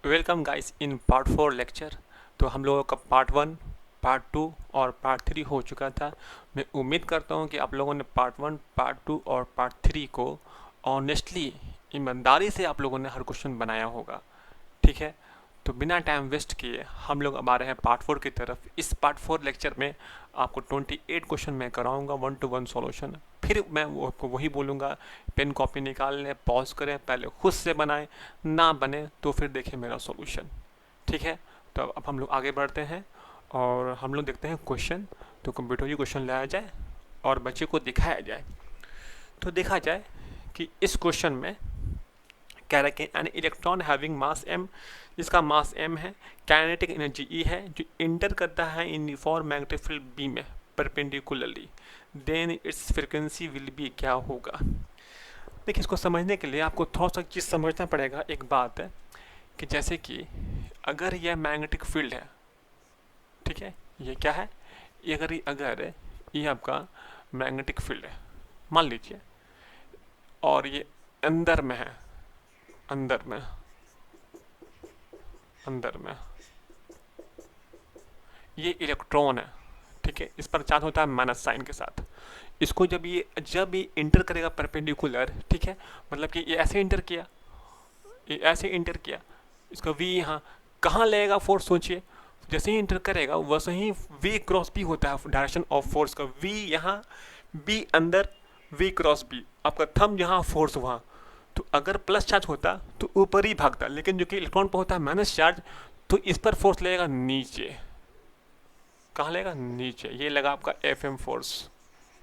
Welcome guys in part 4 lecture. तो हम लोगों का पार्ट 1, पार्ट 2 और पार्ट 3 हो चुका था। मैं उम्मीद करता हूँ कि आप लोगों ने पार्ट 1, पार्ट 2 और पार्ट 3 को ऑनेस्टली, ईमानदारी से आप लोगों ने हर क्वेश्चन बनाया होगा। ठीक है, तो बिना टाइम वेस्ट किए हम लोग अब आ रहे हैं पार्ट 4 की तरफ। इस पार्ट 4 लेक्चर में आपको 28 क्वेश्चन मैं कराऊंगा 1-to-1 सॉल्यूशन। फिर मैं वो आपको वही बोलूँगा, पेन कॉपी निकाल लें, पॉज करें, पहले खुद से बनाएं, ना बने तो फिर देखें मेरा सॉल्यूशन। ठीक है, तो अब हम लोग आगे बढ़ते हैं और हम लोग देखते हैं क्वेश्चन। तो कंप्यूटर की क्वेश्चन लाया जाए और बच्चे को दिखाया जाए। तो देखा जाए कि इस क्वेश्चन में कह रहा है कि an electron having mass m, इसका मास m है, काइनेटिक एनर्जी E है, जो इंटर करता है यूनिफॉर्म मैग्नेटिक फील्ड B में perpendicularly, then its frequency will be, क्या होगा। देखिए, इसको समझने के लिए आपको थोड़ा सा चीज़ समझना पड़ेगा। एक बात है कि जैसे कि अगर यह मैग्नेटिक फील्ड है, ठीक है, ये क्या है, ये अगर ये आपका मैग्नेटिक फील्ड है मान लीजिए, और ये अंदर में है, अंदर में अंदर में ये इलेक्ट्रॉन है, ठीक है, इस पर चार्ज होता है माइनस साइन के साथ। इसको जब ये इंटर करेगा परपेंडिकुलर, ठीक है, मतलब कि ये ऐसे इंटर किया, ये ऐसे इंटर किया, इसका वी यहाँ कहाँ लगेगा फोर्स, सोचिए। जैसे ही इंटर करेगा वैसे ही वी क्रॉस बी होता है डायरेक्शन ऑफ फोर्स का, वी यहाँ, बी अंदर, वी क्रॉस बी, आपका थंब यहाँ, फोर्स वहाँ। तो अगर प्लस चार्ज होता तो ऊपर ही भागता, लेकिन जो कि इलेक्ट्रॉन पर होता है माइनस चार्ज, तो इस पर फोर्स लगेगा नीचे। कहाँ लगेगा, नीचे। ये लगा आपका F M force,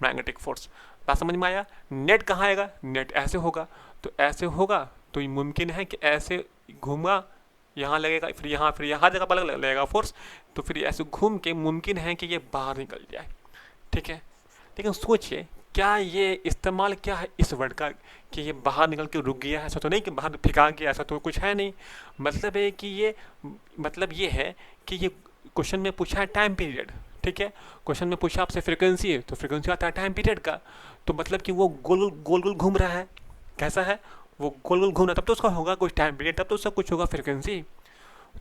magnetic force. बात समझ में आया। नेट कहाँ आएगा, नेट ऐसे होगा, तो ऐसे होगा तो ये मुमकिन है कि ऐसे घूमा, यहाँ लगेगा, फिर यहाँ हर जगह पर लगेगा फोर्स, तो फिर ऐसे घूम के मुमकिन है कि ये बाहर निकल जाए। ठीक है, लेकिन सोचिए, क्या ये इस्तेमाल क्या है इस वर्ड का कि ये बाहर निकल के रुक गया है, ऐसा तो नहीं कि बाहर फेंका गया, ऐसा तो कुछ है नहीं। मतलब है कि ये, मतलब ये है कि ये क्वेश्चन में पूछा है टाइम पीरियड, ठीक है, क्वेश्चन में पूछा आपसे फ्रिक्वेंसी है, तो फ्रिक्वेंसी आता है टाइम पीरियड का, तो मतलब कि वो गोल गोल गोल घूम रहा है। कैसा है, वो गोल गोल घूम रहा है, तब तो उसका होगा कुछ टाइम पीरियड, तब तो उसका कुछ होगा फ्रिक्वेंसी।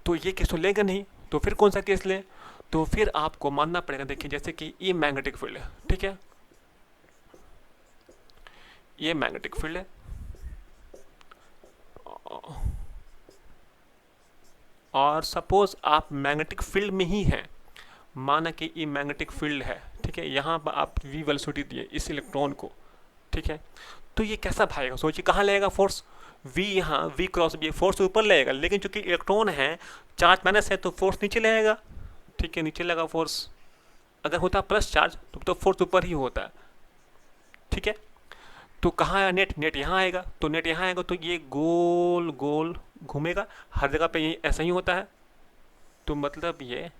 तो ये केस तो लेगा नहीं, तो फिर कौन सा केस ले, तो फिर आपको मानना पड़ेगा। देखिए, जैसे कि ये मैग्नेटिक फील्ड है, ठीक है, ये मैग्नेटिक फील्ड है, और सपोज आप मैग्नेटिक फील्ड में ही हैं, माना कि ये मैग्नेटिक फील्ड है, ठीक है, यहाँ पर आप वी वेलोसिटी दिए इस इलेक्ट्रॉन को, ठीक है, तो ये कैसा भागेगा, सोचिए कहाँ लगेगा फोर्स, वी यहाँ, वी क्रॉस बी, फोर्स ऊपर लगेगा, लेकिन चूंकि इलेक्ट्रॉन है, चार्ज माइनस है, तो फोर्स नीचे लगेगा। ठीक है, नीचे लगा फोर्स। अगर होता प्लस चार्ज तो फोर्स ऊपर ही होता है। ठीक है, तो कहाँ आया नेट, नेट यहाँ आएगा, तो नेट यहाँ आएगा, तो ये गोल गोल घूमेगा, हर जगह पे ये ऐसा ही होता है। तो मतलब ये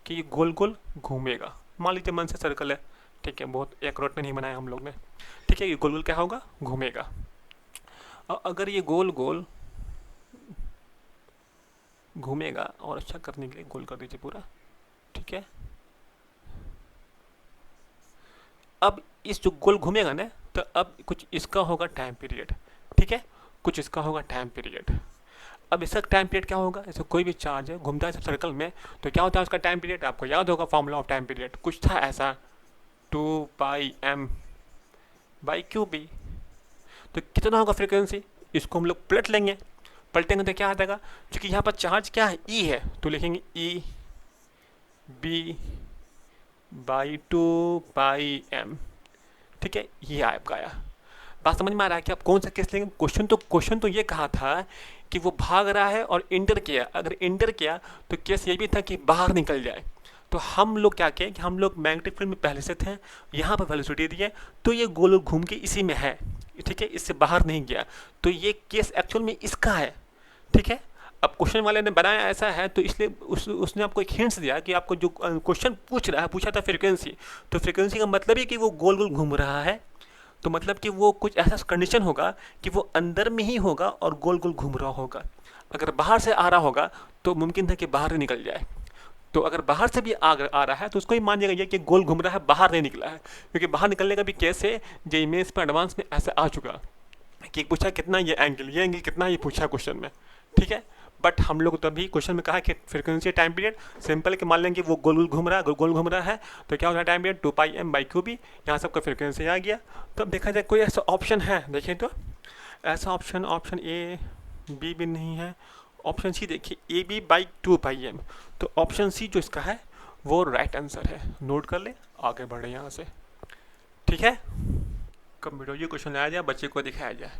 कि ये गोल गोल घूमेगा। मान लीजिए मन से सर्कल है, ठीक है, बहुत एक रोड में नहीं बनाया हम लोग ने। ठीक है, ये गोल गोल क्या होगा, घूमेगा। और अगर ये गोल गोल घूमेगा, और अच्छा करने के लिए गोल कर दीजिए पूरा, ठीक है। अब इस जो गोल घूमेगा ना, तो अब कुछ इसका होगा टाइम पीरियड, ठीक है, कुछ इसका होगा टाइम पीरियड। अब इसका टाइम पीरियड क्या होगा, जैसे कोई भी चार्ज है घूमता है सर्कल में, तो क्या होता है उसका टाइम पीरियड, आपको याद होगा फॉर्मूला ऑफ टाइम पीरियड, कुछ था ऐसा, 2πm/qb। तो कितना होगा फ्रिक्वेंसी, इसको हम लोग पलट लेंगे, पलटेंगे तो क्या आ जाएगा, क्योंकि यहाँ पर चार्ज क्या है, ई है, तो लिखेंगे ई बी बाई 2πm। ठीक है, ये आपका आया। बात समझ में आ रहा है कि आप कौन सा केस लेंगे। क्वेश्चन तो ये कहा था कि वो भाग रहा है और इंटर किया, अगर इंटर किया तो केस ये भी था कि बाहर निकल जाए। तो हम लोग क्या किए कि हम लोग मैग्नेटिक फील्ड में पहले से थे, यहाँ पर वेलोसिटी दिए, तो ये गोल घूम के इसी में है, ठीक है, इससे बाहर नहीं गया, तो ये केस एक्चुअल में इसका है। ठीक है, अब क्वेश्चन वाले ने बनाया ऐसा है, तो इसलिए उसने आपको एक हिंट्स दिया कि आपको जो क्वेश्चन पूछ रहा है, पूछा था फ्रीक्वेंसी, तो फ्रीक्वेंसी का मतलब ही कि वो गोल गोल घूम रहा है, तो मतलब कि वो कुछ ऐसा कंडीशन होगा कि वो अंदर में ही होगा और गोल गोल घूम रहा होगा। अगर बाहर से आ रहा होगा तो मुमकिन है कि बाहर ही निकल जाए। तो अगर बाहर से भी आ रहा है तो उसको ही मानिएगा ये कि गोल घूम रहा है, बाहर नहीं निकला है, क्योंकि बाहर निकलने का भी केस है, जे इमेज पर एडवांस में ऐसा आ चुका कि पूछा कितना ये एंगल कितना ये पूछा क्वेश्चन में, ठीक है। बट हम लोग तो अभी क्वेश्चन में कहा कि फ्रीक्वेंसी टाइम पीरियड सिंपल कि मान लें कि वो गोल गोल घूम रहा है, गोल घूम रहा है, तो क्या होता है टाइम पीरियड 2πm/cube, यहाँ सबका फ्रीक्वेंसी आ गया। तो अब देखा जाए कोई ऐसा ऑप्शन है, देखिए तो ऐसा ऑप्शन ए बी भी नहीं है, ऑप्शन सी देखिए AB/2πm, तो ऑप्शन सी जो इसका है वो राइट आंसर है। नोट कर ले, आगे बढ़े यहाँ से, ठीक है। कंप्यूटर ये क्वेश्चन लाया जाए, बच्चे को दिखाया जाए।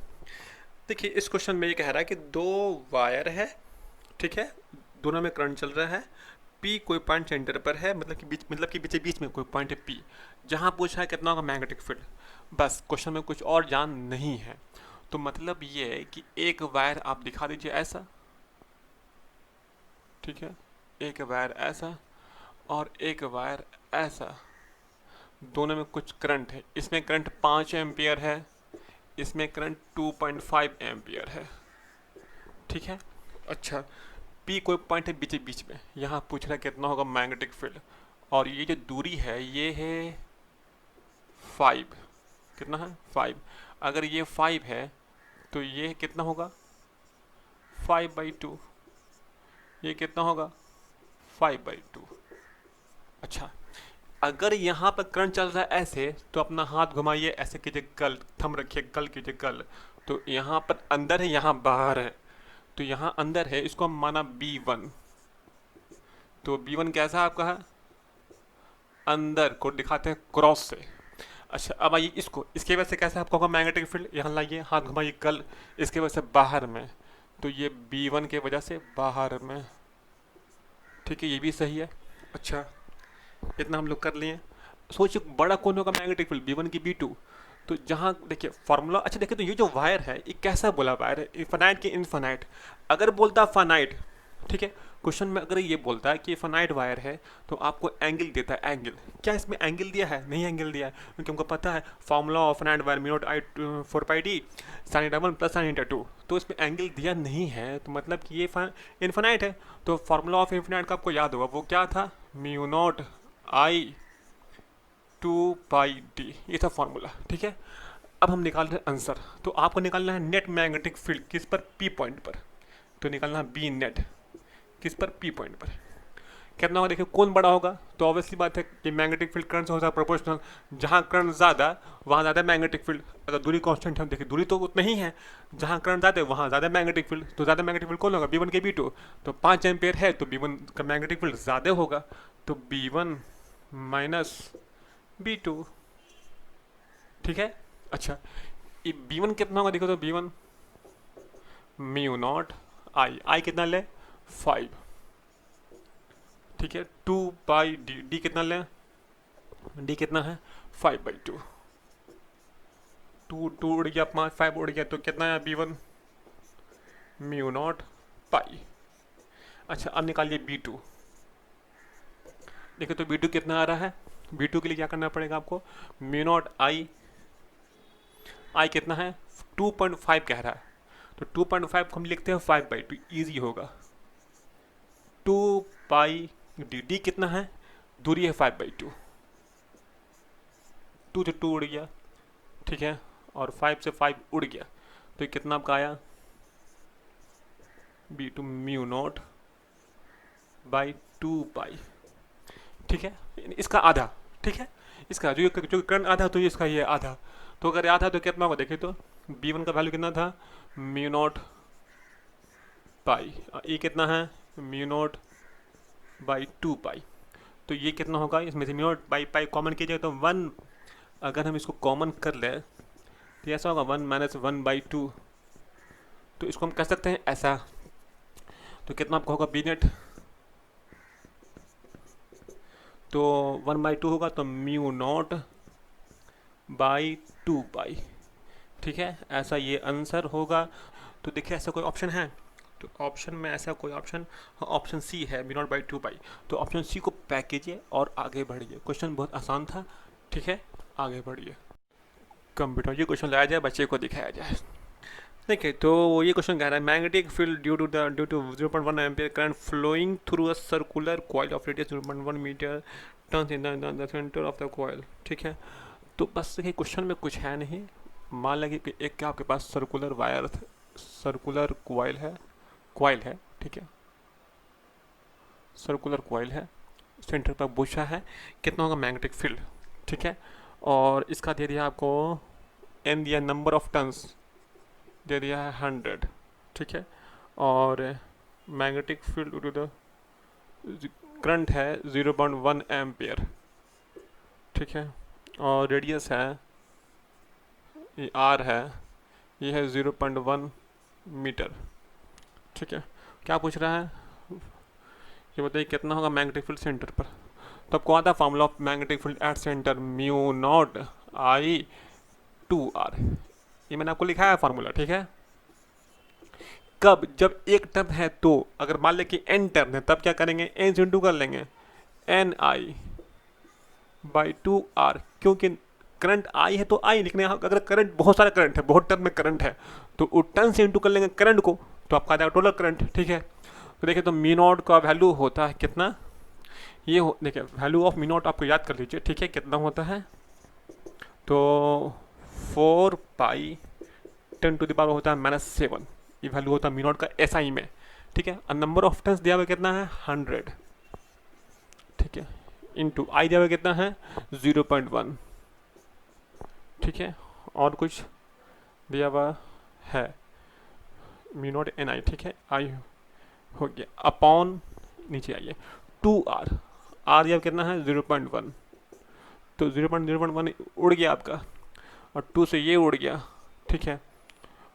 देखिए इस क्वेश्चन में ये कह रहा है कि 2 वायर है, ठीक है, दोनों में करंट चल रहा है, P कोई पॉइंट सेंटर पर है, मतलब कि बीच में कोई पॉइंट है P, जहाँ पूछा है कितना होगा मैग्नेटिक फील्ड। बस क्वेश्चन में कुछ और जान नहीं है। तो मतलब ये है कि एक वायर आप दिखा दीजिए ऐसा, ठीक है, एक वायर ऐसा और एक वायर ऐसा, दोनों में कुछ करंट है। इसमें करंट 5 एम्पियर है, इसमें करंट 2.5 एम्पियर है, ठीक है। अच्छा, P कोई पॉइंट है बीच में, यहाँ पूछ रहा है कितना होगा मैग्नेटिक फील्ड, और ये जो दूरी है ये है 5, कितना है 5। अगर ये 5 है तो ये कितना होगा 5/2, ये कितना होगा 5/2। अच्छा, अगर यहाँ पर करंट चल रहा है ऐसे, तो अपना हाथ घुमाइए, ऐसे कीजिए, गल थम रखिए, गल कीजिए गल, तो यहाँ पर अंदर है, यहाँ बाहर है, तो यहाँ अंदर है, इसको हम माना B1, तो B1 कैसा आपका है, अंदर को दिखाते हैं क्रॉस से। अच्छा, अब आइए इसको, इसके वजह से कैसा आपका होगा मैग्नेटिक फील्ड, यहाँ लाइए, हाथ घुमाइए गल, इसके वजह से बाहर में, तो ये B1 के वजह से बाहर में, ठीक है, ये भी सही है। अच्छा, इतना हम लोग कर लिए। सोचिए बड़ा कौन होगा मैग्नेटिक फील्ड, B1 की B2, तो जहाँ देखिए फार्मूला। अच्छा देखिए, तो ये जो वायर है ये कैसा बोला वायर है, इनफाइनाइट कि इनफाइनाइट। अगर बोलता फाइनाइट, ठीक है, क्वेश्चन में अगर ये बोलता है कि फाइनाइट वायर है तो आपको एंगल देता है, एंगल क्या इसमें एंगल दिया है, नहीं एंगल दिया है, क्योंकि हमको पता है formula of finite wire μ0I4πd sin θ1 + sin θ2, तो इसमें एंगल दिया नहीं है, तो मतलब कि ये इनफाइनाइट है। तो फार्मूला ऑफ इनफाइनाइट का आपको याद होगा, वो क्या था, μ0I2πd, ये था फार्मूला, ठीक है। अब हम निकाल रहे हैं आंसर, तो आपको निकालना है नेट मैग्नेटिक फील्ड किस पर, P पॉइंट पर, तो निकालना है B नेट किस पर, P पॉइंट पर। कितना होगा देखिए, कौन बड़ा होगा, तो ऑब्वियसली बात है कि मैग्नेटिक फील्ड करंट से होता है प्रोपोर्शनल, जहाँ करंट ज़्यादा वहाँ ज़्यादा मैग्नेटिक फील्ड। अगर दूरी कांस्टेंट है, देखिए दूरी तो उतना ही है, जहाँ करंट ज़्यादा है वहाँ ज़्यादा मैग्नेटिक फील्ड, तो ज़्यादा मैग्नेटिक फील्ड कौन होगा, B1 के B2, तो 5 एम्पियर है तो B1 का मैग्नेटिक फील्ड ज़्यादा होगा, तो B1 - B2, ठीक है। अच्छा, ये B1 कितना होगा देखो, तो B1 μ0I कितना ले 5, ठीक है, 2πd, d कितना लें, d कितना है 5/2, 2 उड़ गया, 5 5 उड़ गया, तो कितना है B1 μ0π। अच्छा, अब निकालिए B2, देखिए तो B2 कितना आ रहा है, B2 के लिए क्या करना पड़ेगा आपको, μ0I, I कितना है 2.5 कह रहा है, तो 2.5 को हम लिखते हैं 5/2, ईजी होगा, 2πd, d कितना है, दूरी है 5/2, 2 से 2 उड़ गया, ठीक है, और 5 से 5 उड़ गया, तो ये कितना आपका आया B2 μ0/2π, ठीक है, इसका आधा, ठीक है, इसका जो करंट आधा, तो ये इसका ये आधा, तो अगर आधा तो कितना होगा देखिए, तो B1 का वैल्यू कितना था μ0π, ये कितना है μ0/2π, तो ये कितना होगा, इसमें से μ0/π कॉमन कीजिए तो 1, अगर हम इसको कॉमन कर ले तो ऐसा होगा 1 - 1/2, तो इसको हम कह सकते हैं ऐसा, तो कितना आपका होगा B नेट, तो 1/2 होगा, तो μ0/2π, ठीक है, ऐसा ये आंसर होगा। तो देखिए ऐसा कोई ऑप्शन है, तो ऑप्शन में ऐसा कोई ऑप्शन, ऑप्शन सी है μ0/2π, तो ऑप्शन सी को पैक कीजिए और आगे बढ़िए। क्वेश्चन बहुत आसान था, ठीक है, आगे बढ़िए। कंप्यूटर ये क्वेश्चन लाया जाए, बच्चे को दिखाया जाए। देखिए तो ये क्वेश्चन कह रहा है magnetic field due to 0.1 ampere current flowing through a circular coil of radius 0.1 metre turns in the centre of the coil, ठीक है। तो बस ये क्वेश्चन में कुछ है नहीं, मान लें कि एक क्या आपके पास सर्कुलर वायर, सर्कुलर कॉइल है, ठीक है, सर्कुलर कॉइल है, सेंटर पर बुशा है, कितना होगा मैग्नेटिक फील्ड, ठीक है। और इसका दे दिया आपको एन दिया, नंबर ऑफ टन्स दे दिया है 100, ठीक है। और magnetic field to the current है 0.1 एम्पियर, ठीक है। और रेडियस है, ये आर है, ये है 0.1 मीटर, ठीक है। क्या पूछ रहा है, ये बताइए कितना होगा मैग्नेटिक फील्ड सेंटर पर। तो आपको आता है formula of magnetic field at centre, mu naught I two R, ये मैंने आपको लिखा है फार्मूला, ठीक है। कब, जब एक टर्म है तो, अगर मान लें कि एन टर्म है तब क्या करेंगे, एन से इंटू कर लेंगे, N I by two R, क्योंकि करंट आई है तो आई, लेकिन अगर करंट बहुत सारा करंट है, बहुत टर्म में करंट है, तो वो टर्म से इंटू कर लेंगे करंट को, तो आपका आ जाएगा टोटल करंट, ठीक है। तो देखिए, तो मी नॉट का वैल्यू होता है कितना, ये हो, देखिए वैल्यू ऑफ मी नॉट आपको याद कर लीजिए, ठीक है, कितना होता है, तो 4 पाई 10 टू द पावर होता है -7, ये वैल्यू होता है मी नॉट का एसआई में, ठीक है। और नंबर ऑफ टर्न्स दिया हुआ कितना है 100, ठीक है, इनटू आई दिया हुआ कितना है 0.1, ठीक है। और कुछ दिया हुआ है मी नॉट एन आई, ठीक है, आई हो गया अपॉन, नीचे आइए 2 आर, आर दिया कितना है 0.1, तो 0.1 उड़ गया आपका, और 2 से ये उड़ गया, ठीक है।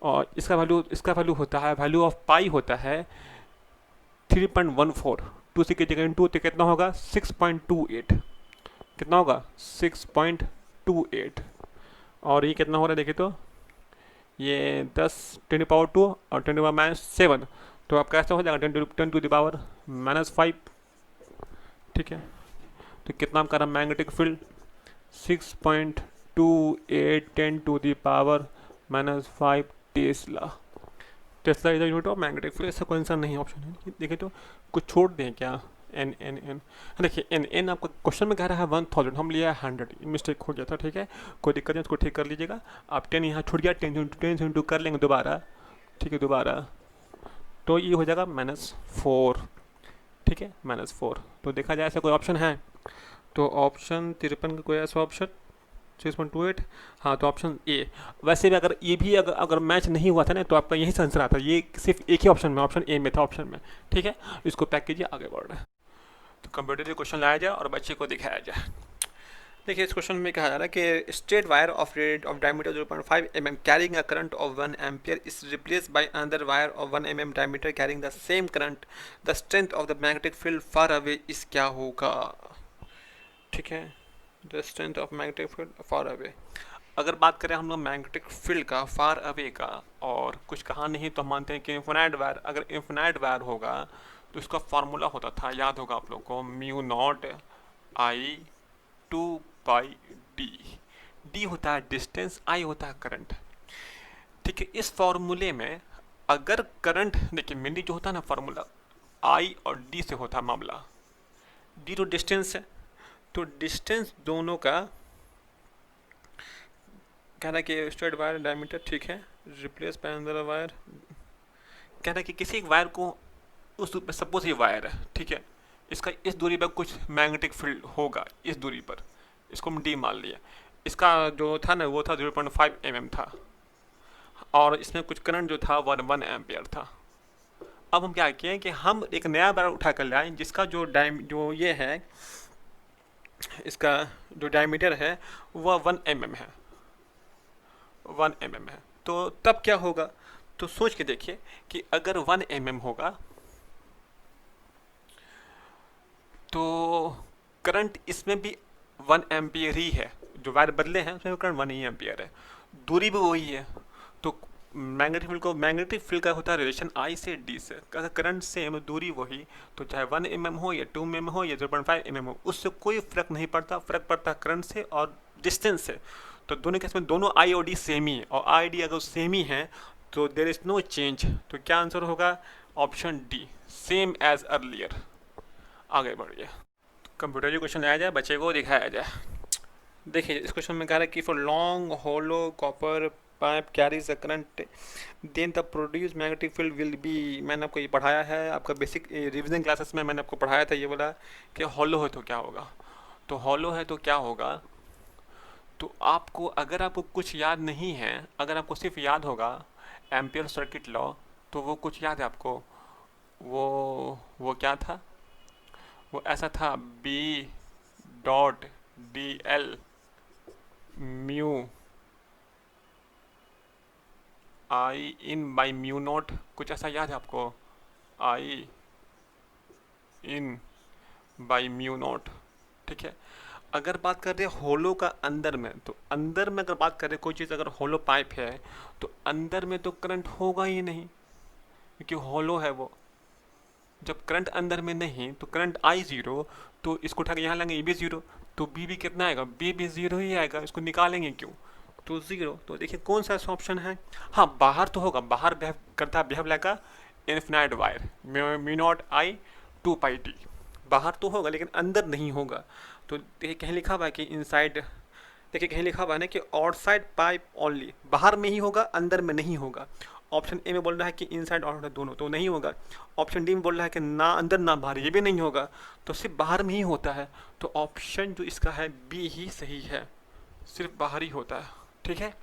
और इसका वैल्यू होता है, वैल्यू ऑफ पाई होता है 3.14, 2 से की जगह इंटू, तो कितना होगा 6.28, कितना होगा 6.28। और ये कितना हो रहा है देखिए, तो ये 10 10 to the power 2 और 10 to the power -7, तो आपका ऐसा हो जाएगा 10 to the power -5, ठीक है। तो कितना आपका रहा magnetic field 6.28 10 to the power -5 Tesla. Tesla is the unit of magnetic field, ऐसा कोई आंसर नहीं ऑप्शन है, देखिए तो कुछ छोड़ दें क्या, एन एन एन, देखिए एन एन आपका क्वेश्चन में कह रहा है 1000, हम लिया है 100, मिस्टेक हो गया था, ठीक है, कोई दिक्कत नहीं, उसको ठीक कर लीजिएगा। आप 10 यहाँ छूट गया, 10 इंटू कर लेंगे दोबारा, ठीक है, दोबारा, तो ये हो जाएगा -4, ठीक है, -4। तो देखा जाए ऐसा कोई ऑप्शन है, तो ऑप्शन 53 का कोई ऐसा ऑप्शन 6.28, हाँ, तो ऑप्शन ए। वैसे भी अगर ये भी अगर मैच नहीं हुआ था ना, तो आपका यही से आंसर आता, ये सिर्फ एक ही ऑप्शन में, ऑप्शन ए में था, ऑप्शन में, ठीक है। इसको पैक कीजिए, आगे बढ़ रहे हैं। तो कंप्यूटर क्वेश्चन लाया जाए और बच्चे को दिखाया जाए। देखिए, इस क्वेश्चन में कहा जा रहा है कि straight wire of rid of diameter 0.5 mm carrying a current of 1 ampere is replaced by another wire of 1 mm diameter carrying the same current, the strength of the magnetic field far away इस क्या होगा, ठीक है, the strength of magnetic field far away. अगर बात करें हम लोग मैग्नेटिक फील्ड का फार अवे का, और कुछ कहा नहीं तो हम मानते हैं कि इन्फिनाइट वायर, अगर इन्फिनाइट वायर होगा तो इसका फार्मूला होता था, याद होगा आप लोग को, mu naught I 2 pi D, D होता है डिस्टेंस, आई होता है करंट, ठीक है। इस फॉर्मूले में अगर करंट, देखिए मेनली जो होता है ना फार्मूला, आई और डी से होता है मामला, डी तो डिस्टेंस है, तो डिस्टेंस दोनों का कह रहा है कि स्ट्रेट वायर डायमीटर, ठीक है, रिप्लेस बाय अनदर वायर, कह रहा है कि किसी एक वायर को, उस सपोज ये वायर है, ठीक है, इसका इस दूरी पर कुछ मैग्नेटिक फील्ड होगा, इस दूरी पर, इसको हम डी मान लिया, इसका जो था ना वो था 0.5 mm था, और इसमें कुछ करंट जो था 1 एम्पियर था। अब हम क्या किए कि हम एक नया वायर उठा कर लाए, जिसका जो ये है, इसका जो डायमीटर है वह 1 mm है, 1 mm है। तो तब क्या होगा, तो सोच के देखिए कि अगर 1 mm होगा तो करंट इसमें भी 1 एम्पियर ही है, जो वायर बदले हैं उसमें करंट 1 ही एम्पियर है, दूरी भी वही है, तो मैग्नेटिक फील्ड का होता है रिलेशन आई से डी से, अगर करंट सेम दूरी वही, तो चाहे 1 mm हो या 2 mm हो या 0.5 mm हो, उससे कोई फर्क नहीं पड़ता, फर्क पड़ता है करंट से और डिस्टेंस से। तो दोनों केस में दोनों आई और डी सेम ही है, और आई डी अगर सेम ही है तो देर इज नो चेंज, तो क्या आंसर होगा, option D, same as earlier. आगे बढ़िए, कंप्यूटर जो क्वेश्चन लाया जाए, बच्चे को दिखाया जाए। देखिए, इस क्वेश्चन में कह रहा है कि for long hollow copper pipe carries the current then the produce magnetic field will be. मैंने आपको ये पढ़ाया है, आपका बेसिक रिविजन क्लासेस में मैंने आपको पढ़ाया था, ये बोला कि हॉलो है तो क्या होगा। तो हॉलो है तो क्या होगा, तो आपको अगर आपको कुछ याद नहीं है, अगर आपको सिर्फ याद होगा एम्पियर सर्किट लॉ, तो वो कुछ याद है आपको, वो क्या था, वो ऐसा था B dot D L mu I in by mu naught, कुछ ऐसा याद है आपको, I in by mu naught. ठीक है, अगर बात कर रहे हैं होलो का अंदर में, तो अंदर में अगर बात करें कोई चीज़ अगर होलो पाइप है तो अंदर में तो करंट होगा ही नहीं, क्योंकि होलो है वो। जब करंट अंदर में नहीं तो करंट आई ज़ीरो, तो इसको उठा के यहाँ लाएंगे, ये भी ज़ीरो, तो बी भी कितना आएगा, बी भी ज़ीरो ही आएगा, इसको निकालेंगे क्यों, तो ज़ीरो। तो देखिए कौन सा ऐसा ऑप्शन है, हाँ बाहर तो होगा, बाहर बिहेव करता है, behave like infinite wire, mu naught I 2 pi T, बाहर तो होगा लेकिन अंदर नहीं होगा। तो देखिए कहीं लिखा हुआ है कि इनसाइड, देखिए कहीं लिखा हुआ है ना कि आउटसाइड पाइप ओनली, बाहर में ही होगा अंदर में नहीं होगा। ऑप्शन ए में बोल रहा है कि इनसाइड और आउटसाइड दोनों, तो नहीं होगा। ऑप्शन डी में बोल रहा है कि ना अंदर ना बाहर, ये भी नहीं होगा, तो सिर्फ बाहर में ही होता है। तो ऑप्शन जो इसका है बी ही सही है, सिर्फ बाहर ही होता है। ठीक है,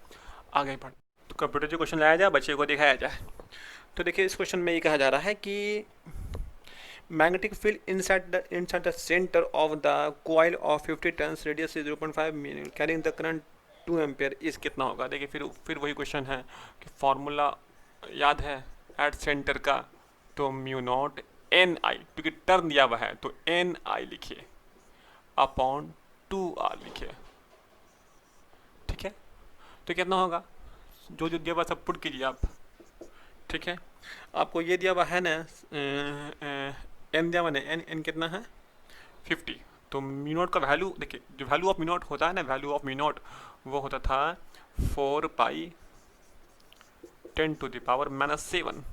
आगे बढ़, तो कंप्यूटर जो क्वेश्चन लाया जाए बच्चे को दिखाया जाए। तो देखिए इस क्वेश्चन में ये कहा जा रहा है कि magnetic field inside the center of the coil of 50 turns radius is 0.5 mm carrying the current 2 ampere इस कितना होगा। देखिए फिर वही क्वेश्चन है कि फॉर्मूला याद है एट सेंटर का, तो म्यू नॉट एन आई, क्योंकि टर्न दिया हुआ है तो एन आई लिखिए अपॉन 2 आर लिखिए। ठीक है, तो कितना होगा, जो जो दिया हुआ सब पुट कीजिए आप। ठीक है, आपको ये दिया हुआ है ना, एन दिया हुआ ना, एन एन कितना है 50, तो म्यू नॉट का वैल्यू देखिए, जो वैल्यू ऑफ म्यू नॉट होता है ना, वैल्यू ऑफ म्यू नॉट वो होता था 4 पाई 10⁻⁻⁷,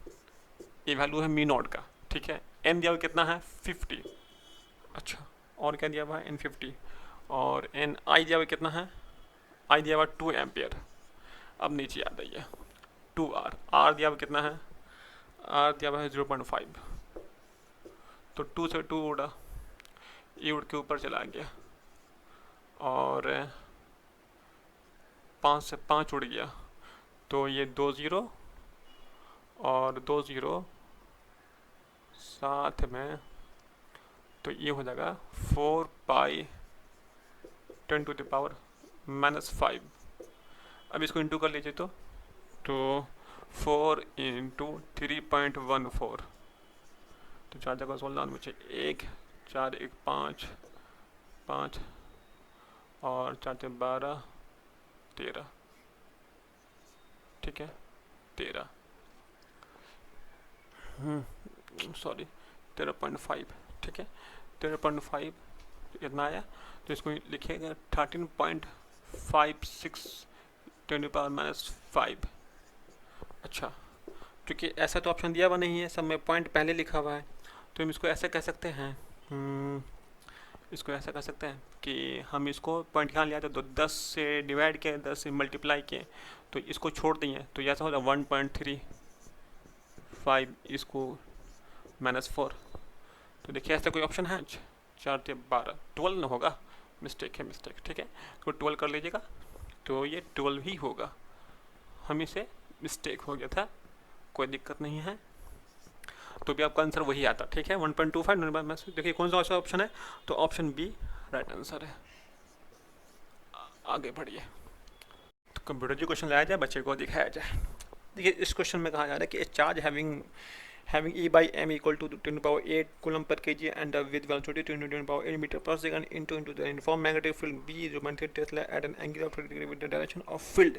ये वैल्यू है म्यू नॉट का। ठीक है, एन दिया हुआ कितना है 50, अच्छा और क्या दिया हुआ है n50, और एन आई दिया हुआ कितना है, आई दिया हुआ 2 एम्पियर। अब नीचे आ जाइए 2 आर, आर दिया हुआ कितना है, आर दिया हुआ है 0.5, तो 2 से 2 उड़ा, ये उड़ के ऊपर चला गया, और 5 से 5 उड़ गया, तो ये 2 ज़ीरो और 2 ज़ीरो साथ में, तो ये हो जाएगा 4 पाई 10⁻⁻⁵। अब इसको इंटू कर लीजिए, तो 4 इंटू 3.14, तो 4 जगह 16 मुझे 1, 4 1 5 5 और 4 से 12 13। ठीक है, 13 सॉरी 13.5। ठीक है, 13.5 इतना आया, तो इसको लिखिएगा 13.56 10⁻⁻⁵। अच्छा, क्योंकि ऐसा तो ऑप्शन दिया हुआ नहीं है, सब में पॉइंट पहले लिखा हुआ है, तो हम इसको ऐसे कह सकते हैं, इसको ऐसा कर सकते हैं कि हम इसको पॉइंट यहाँ लिया तो 10 से डिवाइड किए, 10 से मल्टीप्लाई किए, तो इसको छोड़ दिए, तो ऐसा होता 1.35, इसको -4। तो देखिए ऐसा कोई ऑप्शन है, 4 से 12, 12 ना होगा, मिस्टेक है मिस्टेक। ठीक है, तो 12 कर लीजिएगा, तो ये 12 ही होगा, हम इसे मिस्टेक हो गया था, कोई दिक्कत नहीं है, तो भी आपका आंसर वही आता। ठीक है, 1.25। देखिए कौन सा ऑप्शन है, तो ऑप्शन बी राइट आंसर है। आगे बढ़िए, तो कंप्यूटर जो क्वेश्चन लाया जाए बच्चे को दिखाया जाए। देखिए इस क्वेश्चन में कहा जा रहा है कि a charge having E by m equal to 10⁸ coulomb per kg and with velocity 10⁸ meter per second into the uniform magnetic field B is romantic Tesla at an angle of 30 degree with the direction of field,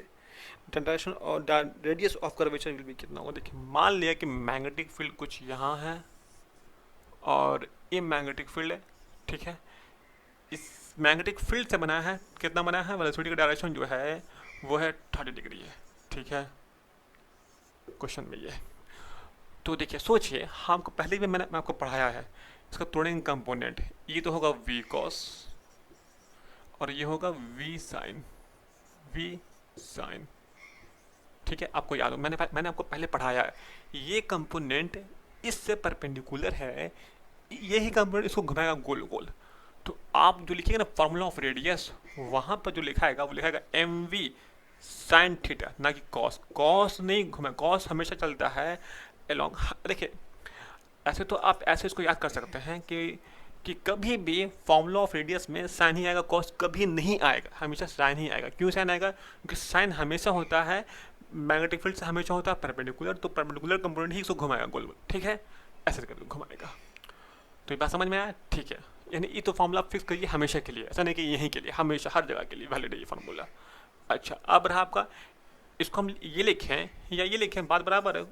the direction or the radius of curvature will be कितना होगा। देखिए मान लिया कि magnetic field कुछ यहाँ है और ये मैग्नेटिक फील्ड है। ठीक है, इस मैग्नेटिक फील्ड से बना है, कितना बना है, वेलोसिटी का डायरेक्शन जो है वो है 30 डिग्री है। ठीक है, क्वेश्चन में ये, तो देखिए सोचिए, हमको पहले भी मैं आपको पढ़ाया है, इसका टर्निंग कंपोनेंट, ये तो होगा v cos और ये होगा v sin, ठीक है, आपको याद हो, मैंने आपको पहले पढ़ाया है, ये कंपोनेंट इससे परपेंडिकुलर है, यही कंपोनेंट इसको घुमाएगा गोल गोल। तो आप जो लिखिएगा ना फॉर्मूला ऑफ रेडियस, वहाँ पर जो लिखाएगा वो लिखाएगा एम वी साइन थीटा, ना कि कॉस। कॉस नहीं घुमा, कॉस हमेशा चलता है एलॉन्ग। देखिए ऐसे तो आप ऐसे इसको याद कर सकते हैं कि कभी भी फॉर्मूला ऑफ रेडियस में साइन ही आएगा, कॉस कभी नहीं आएगा, हमेशा साइन ही आएगा। क्यों साइन आएगा? क्योंकि साइन हमेशा होता है मैग्नेटिक फील्ड से हमेशा होता है परपेंडिकुलर, तो परपेंडिकुलर कंपोनेंट ही इसको घुमाएगा गोल गोल, ठीक है, ऐसे करके घुमाएगा। तो ये बात समझ में आया? ठीक है, यानी ये तो फॉर्मूला फिक्स करिए हमेशा के लिए, ऐसा नहीं कि यहीं के लिए, हमेशा हर जगह के लिए वैलिड है ये फार्मूला। अच्छा, अब रहा आपका, इसको हम ये लिखें या ये लिखें, बात बराबर है,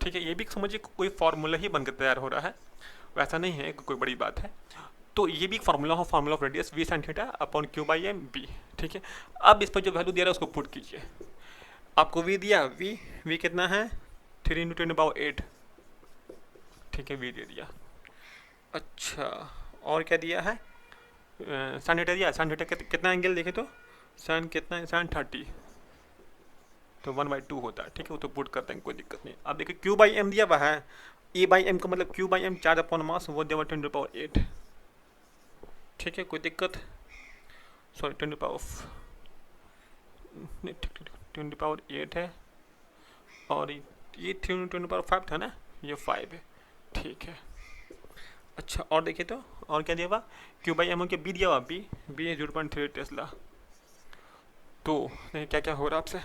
ठीक है। ये भी समझिए कोई फार्मूला ही बनकर तैयार हो रहा है, वैसा नहीं है कोई बड़ी बात है। तो ये भी फार्मूला हो, formula of radius V sine theta upon Q by M B, ठीक है। अब इस पर जो वैल्यू दिया रहा है उसको पुट कीजिए। आपको वी दिया, वी कितना है 3 इंटू 10⁻8, ठीक है, वी दे दिया। अच्छा, और क्या दिया है? साइन थीटा दिया, साइन थीटा कितना एंगल देखे तो साइन कितना है, साइन 30, तो 1/2 होता है, ठीक है, वो तो पुट करते हैं, कोई दिक्कत नहीं। अब देखिए क्यू बाई एम दिया हुआ है, ए बाई एम का मतलब Q by M charge upon mass, वो दिया हुआ 10⁻8, ठीक है, कोई दिक्कत, सॉरी 10⁻8 है, और ये 10⁻5 था ना, ये 5 है, ठीक है। अच्छा, और देखिए तो और क्या दिया हुआ, क्यू बाई एम के बी दिया हुआ, बी 0.3 टेस्ला। तो क्या क्या हो रहा है आपसे,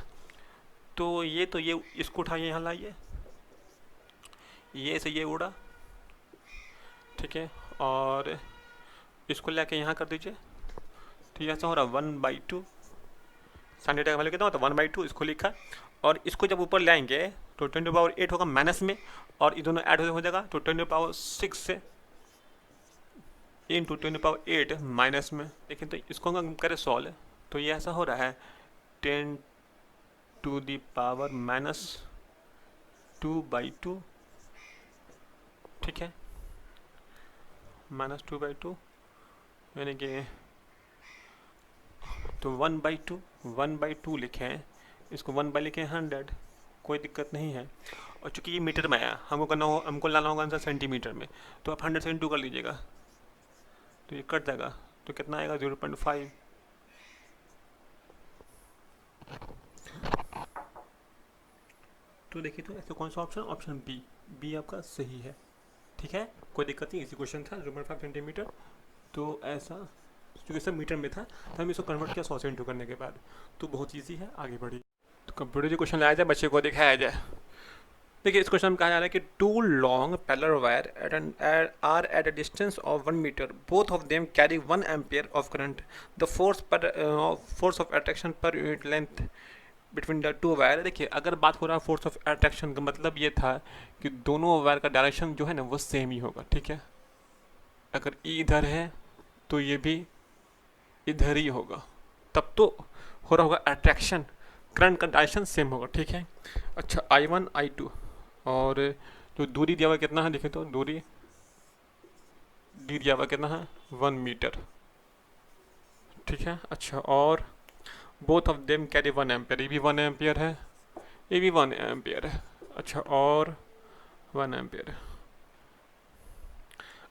तो ये इसको उठाइए, यहाँ लाइए, ये से ये उड़ा, ठीक है, और इसको लेके यहाँ कर दीजिए, तो ये ऐसा हो रहा 1/2, साइन थीटा का वैल्यू कितना होता है 1/2, इसको लिखा, और इसको जब ऊपर लाएंगे तो 10⁻8 होगा माइनस में, और ये दोनों ऐड हो जाएगा, तो 10⁻6 से इंटू 10⁻8 माइनस में। लेकिन तो इसको हम करें सॉल्व, तो ये ऐसा हो रहा है 10⁻⁻², ठीक है, -2/2, यानी कि तो 1/2 लिखे हैं, इसको 1 बाई लिखे 100, कोई दिक्कत नहीं है। और चूंकि ये मीटर में आया, हमको लाना होगा आंसर सेंटीमीटर में, तो आप 100 से इंटू कर लीजिएगा, तो ये कट जाएगा, तो कितना आएगा 0.5। तो देखिए तो ऐसे कौन सा ऑप्शन, ऑप्शन बी आपका सही है, ठीक है, कोई दिक्कत नहीं, इसी क्वेश्चन था 0.5 सेंटीमीटर, तो ऐसा क्योंकि सब मीटर में था, तो हम इसको कन्वर्ट किया 100 से इंटू करने के बाद, तो बहुत ईजी है, आगे बढ़ी। तो कंप्यूटर जो क्वेश्चन लाया जाए बच्चे को दिखाया जाए। देखिए इस क्वेश्चन में कहा जा रहा है कि 2 long parallel wire are at a distance of 1 metre, both of them carry 1 ampere of current, the force of attraction per unit length between the 2 wire. देखिए अगर बात हो रहा है फोर्स ऑफ अट्रैक्शन का मतलब ये था कि दोनों वायर का डायरेक्शन जो है ना वो सेम ही होगा, ठीक है, अगर ई इधर है तो ये भी इधर ही होगा, तब तो हो रहा होगा अट्रैक्शन, करंट का डायरेक्शन सेम होगा, ठीक है। अच्छा, I1 I2, और जो दूरी दिया हुआ कितना है, देखें तो दूरी डी दिया हुआ कितना है 1 मीटर, ठीक है। अच्छा, और both of them carry 1 ampere, ये भी 1 एम्पियर है, ये भी 1 एम्पियर है। अच्छा, और 1 एम्पियर है।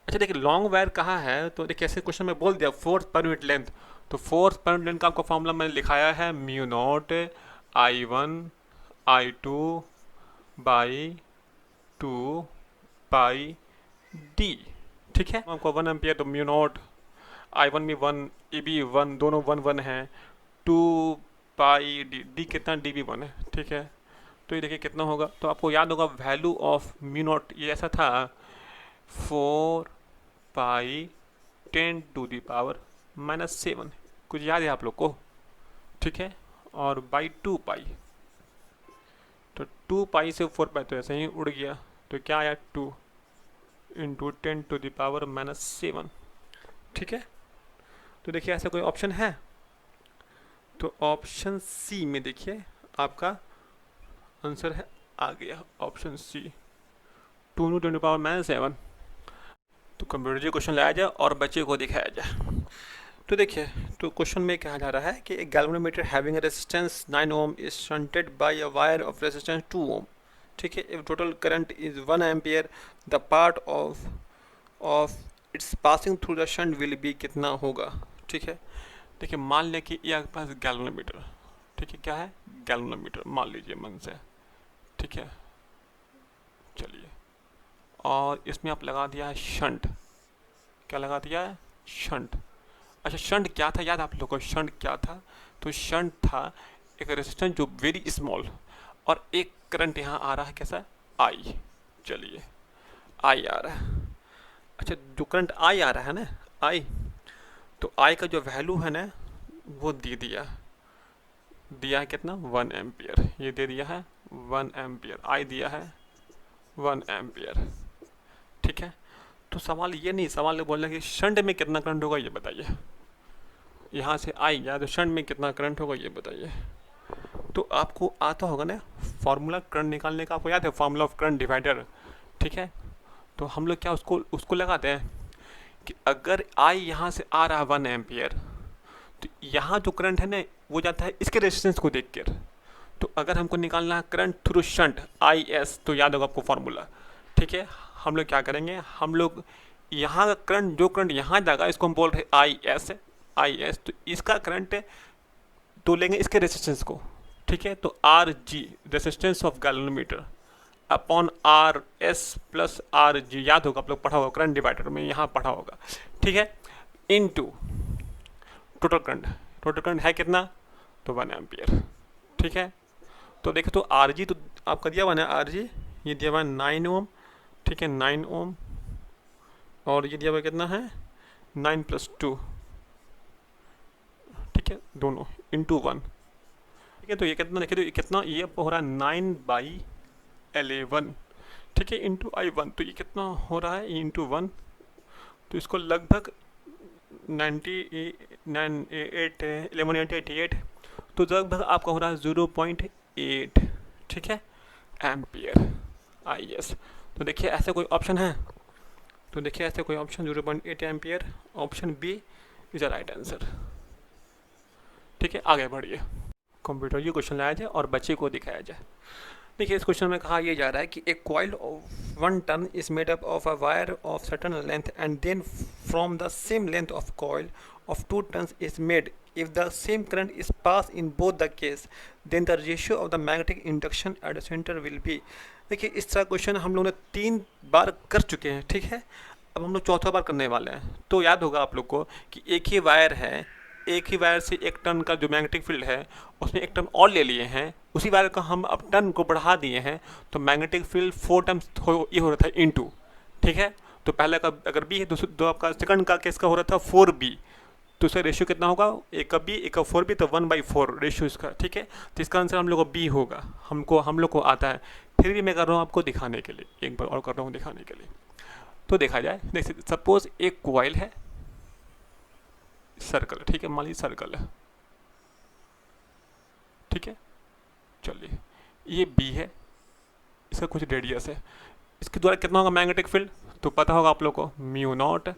अच्छा देखिए लॉन्ग वायर कहाँ है, तो देखिए ऐसे क्वेश्चन में बोल दिया फोर्स पर यूनिट लेंथ, तो फोर्स पर यूनिट लेंथ का आपको फॉर्मूला मैंने लिखाया है μ0 I1 I2 by 2 pi D, ठीक है। आपको 1 एम्पियर, तो μ0 I1 भी 1, ये भी 1, दोनों 1 1 हैं, 2 पाई डी कितना, डी भी 1 है, ठीक है। तो ये देखिए कितना होगा, तो आपको याद होगा वैल्यू ऑफ μ0 ये ऐसा था 4 पाई 10⁻⁻7, कुछ याद है आप लोग को, ठीक है, और बाई 2 पाई, तो 2 पाई से 4 पाई तो ऐसे ही उड़ गया, तो क्या आया 2 इंटू 10⁻⁻7, ठीक है। तो देखिए ऐसा कोई ऑप्शन है, तो ऑप्शन सी में देखिए आपका आंसर है, आ गया ऑप्शन सी 2 इंटू 10⁻⁻7। तो कंप्यूटर जी क्वेश्चन लाया जाए और बच्चे को दिखाया जाए। तो देखिए, तो क्वेश्चन में कहा जा रहा है कि एक galvanometer having resistance 9 ohm is shunted by a wire of resistance 2 ohm, ठीक है। If total current is 1 ampere, the part of its passing through the shunt will be कितना होगा, ठीक है। देखिए, मान लें कि ये आपके पास गैल्वेनोमीटर, ठीक है, क्या है, गैल्वेनोमीटर मान लीजिए मन से, ठीक है। चलिए, और इसमें आप लगा दिया है शंट, क्या लगा दिया है, शंट। अच्छा, शंट क्या था, याद आप लोगों को शंट क्या था? तो शंट था एक रेजिस्टेंस जो वेरी स्मॉल, और एक करंट यहाँ आ रहा है कैसा, आई। चलिए, आई आ रहा है। अच्छा, जो करंट आई आ रहा है ना, आई, तो आई का जो वैल्यू है ना वो दे दिया है कितना, 1 एम्पियर। ये दे दिया है 1 एम्पियर, आई दिया है 1 एम्पियर, ठीक है। तो सवाल ये नहीं, सवाल ये बोल रहे हैं कि शंट में कितना करंट होगा ये बताइए। यहाँ से आई गया तो शंट में कितना करंट होगा ये बताइए। तो आपको आता होगा ना फार्मूला करंट निकालने का, आपको याद है फार्मूला ऑफ करंट डिवाइडर, ठीक है। तो हम लोग क्या उसको लगाते हैं कि अगर आई यहाँ से आ रहा है 1 एम्पियर, तो यहाँ जो करंट है ना वो जाता है इसके रेजिस्टेंस को देख कर। तो अगर हमको निकालना है current through shunt I S, तो याद होगा आपको फार्मूला, ठीक है। हम लोग क्या करेंगे, हम लोग यहाँ का करंट, जो करंट यहाँ जाएगा इसको हम बोल रहे आई एस, तो इसका करंट तो लेंगे इसके रेजिस्टेंस को, ठीक है। तो R G resistance of galvanometer upon R S plus R G, याद होगा आप लोग पढ़ा होगा करंट डिवाइडर में, यहाँ पढ़ा होगा, ठीक है। इनटू टोटल करंट है कितना, तो 1 एम्पियर, ठीक है। तो देखो, तो आर जी तो आपका दिया हुआ ना, आर जी ये दिया हुआ है 9 ओम, ठीक है, 9 ओम, और ये दिया हुआ कितना है 9 + 2, ठीक है, दोनों इंटू 1, ठीक है। तो ये कितना देखिए, तो ये कितना, ये हो रहा है 9/11, ठीक है, इंटू I1, तो ये कितना हो रहा है इंटू 1, तो इसको लगभग 1188, तो लगभग आपका हो रहा है 0.8, ठीक है, एम्पियर आई एस। तो देखिए ऐसे कोई ऑप्शन है, तो देखिए ऐसे कोई option 0.8 ampere, option B is a right answer, ठीक है। आगे बढ़िए, कंप्यूटर ये क्वेश्चन लाया जाए और बच्चे को दिखाया जाए। देखिए, इस क्वेश्चन में कहा यह जा रहा है कि एक coil of 1 turn is made up of a wire of certain length and then from the same length of coil of 2 turns is made if the same current is passed in both the case then the ratio of the magnetic induction at the center will be। देखिए, इस तरह question हम लोग ने 3 बार कर चुके हैं, ठीक है। अब हम लोग चौथा बार करने वाले हैं। तो याद होगा आप लोग को कि एक ही वायर है, एक ही वायर से 1 टन का जो मैग्नेटिक फील्ड है उसमें 1 टन और ले लिए हैं, उसी वायर का हम अब टन को बढ़ा दिए हैं, तो मैग्नेटिक फील्ड 4 टाइम्स ये हो रहा था इनटू, ठीक है। तो पहले का अगर बी है, दो आपका सेकंड का केस का हो रहा था 4b, तो इसका रेशियो कितना होगा, एक का बी एक का 4b, तो 1/4 रेशियो इसका, ठीक है। तो इसका आंसर हम लोग को बी होगा, हम लोग को आता है। फिर भी मैं कर रहा हूँ आपको दिखाने के लिए, एक बार और कर रहा हूँ दिखाने के लिए। तो देखा जाए, देखिए सपोज एक कॉइल है, सर्कल, ठीक है, मान लीजिए सर्कल है, ठीक है। चलिए, ये बी है, इसका कुछ रेडियस है, इसके द्वारा कितना होगा मैग्नेटिक फील्ड, तो पता होगा आप लोग को, μ0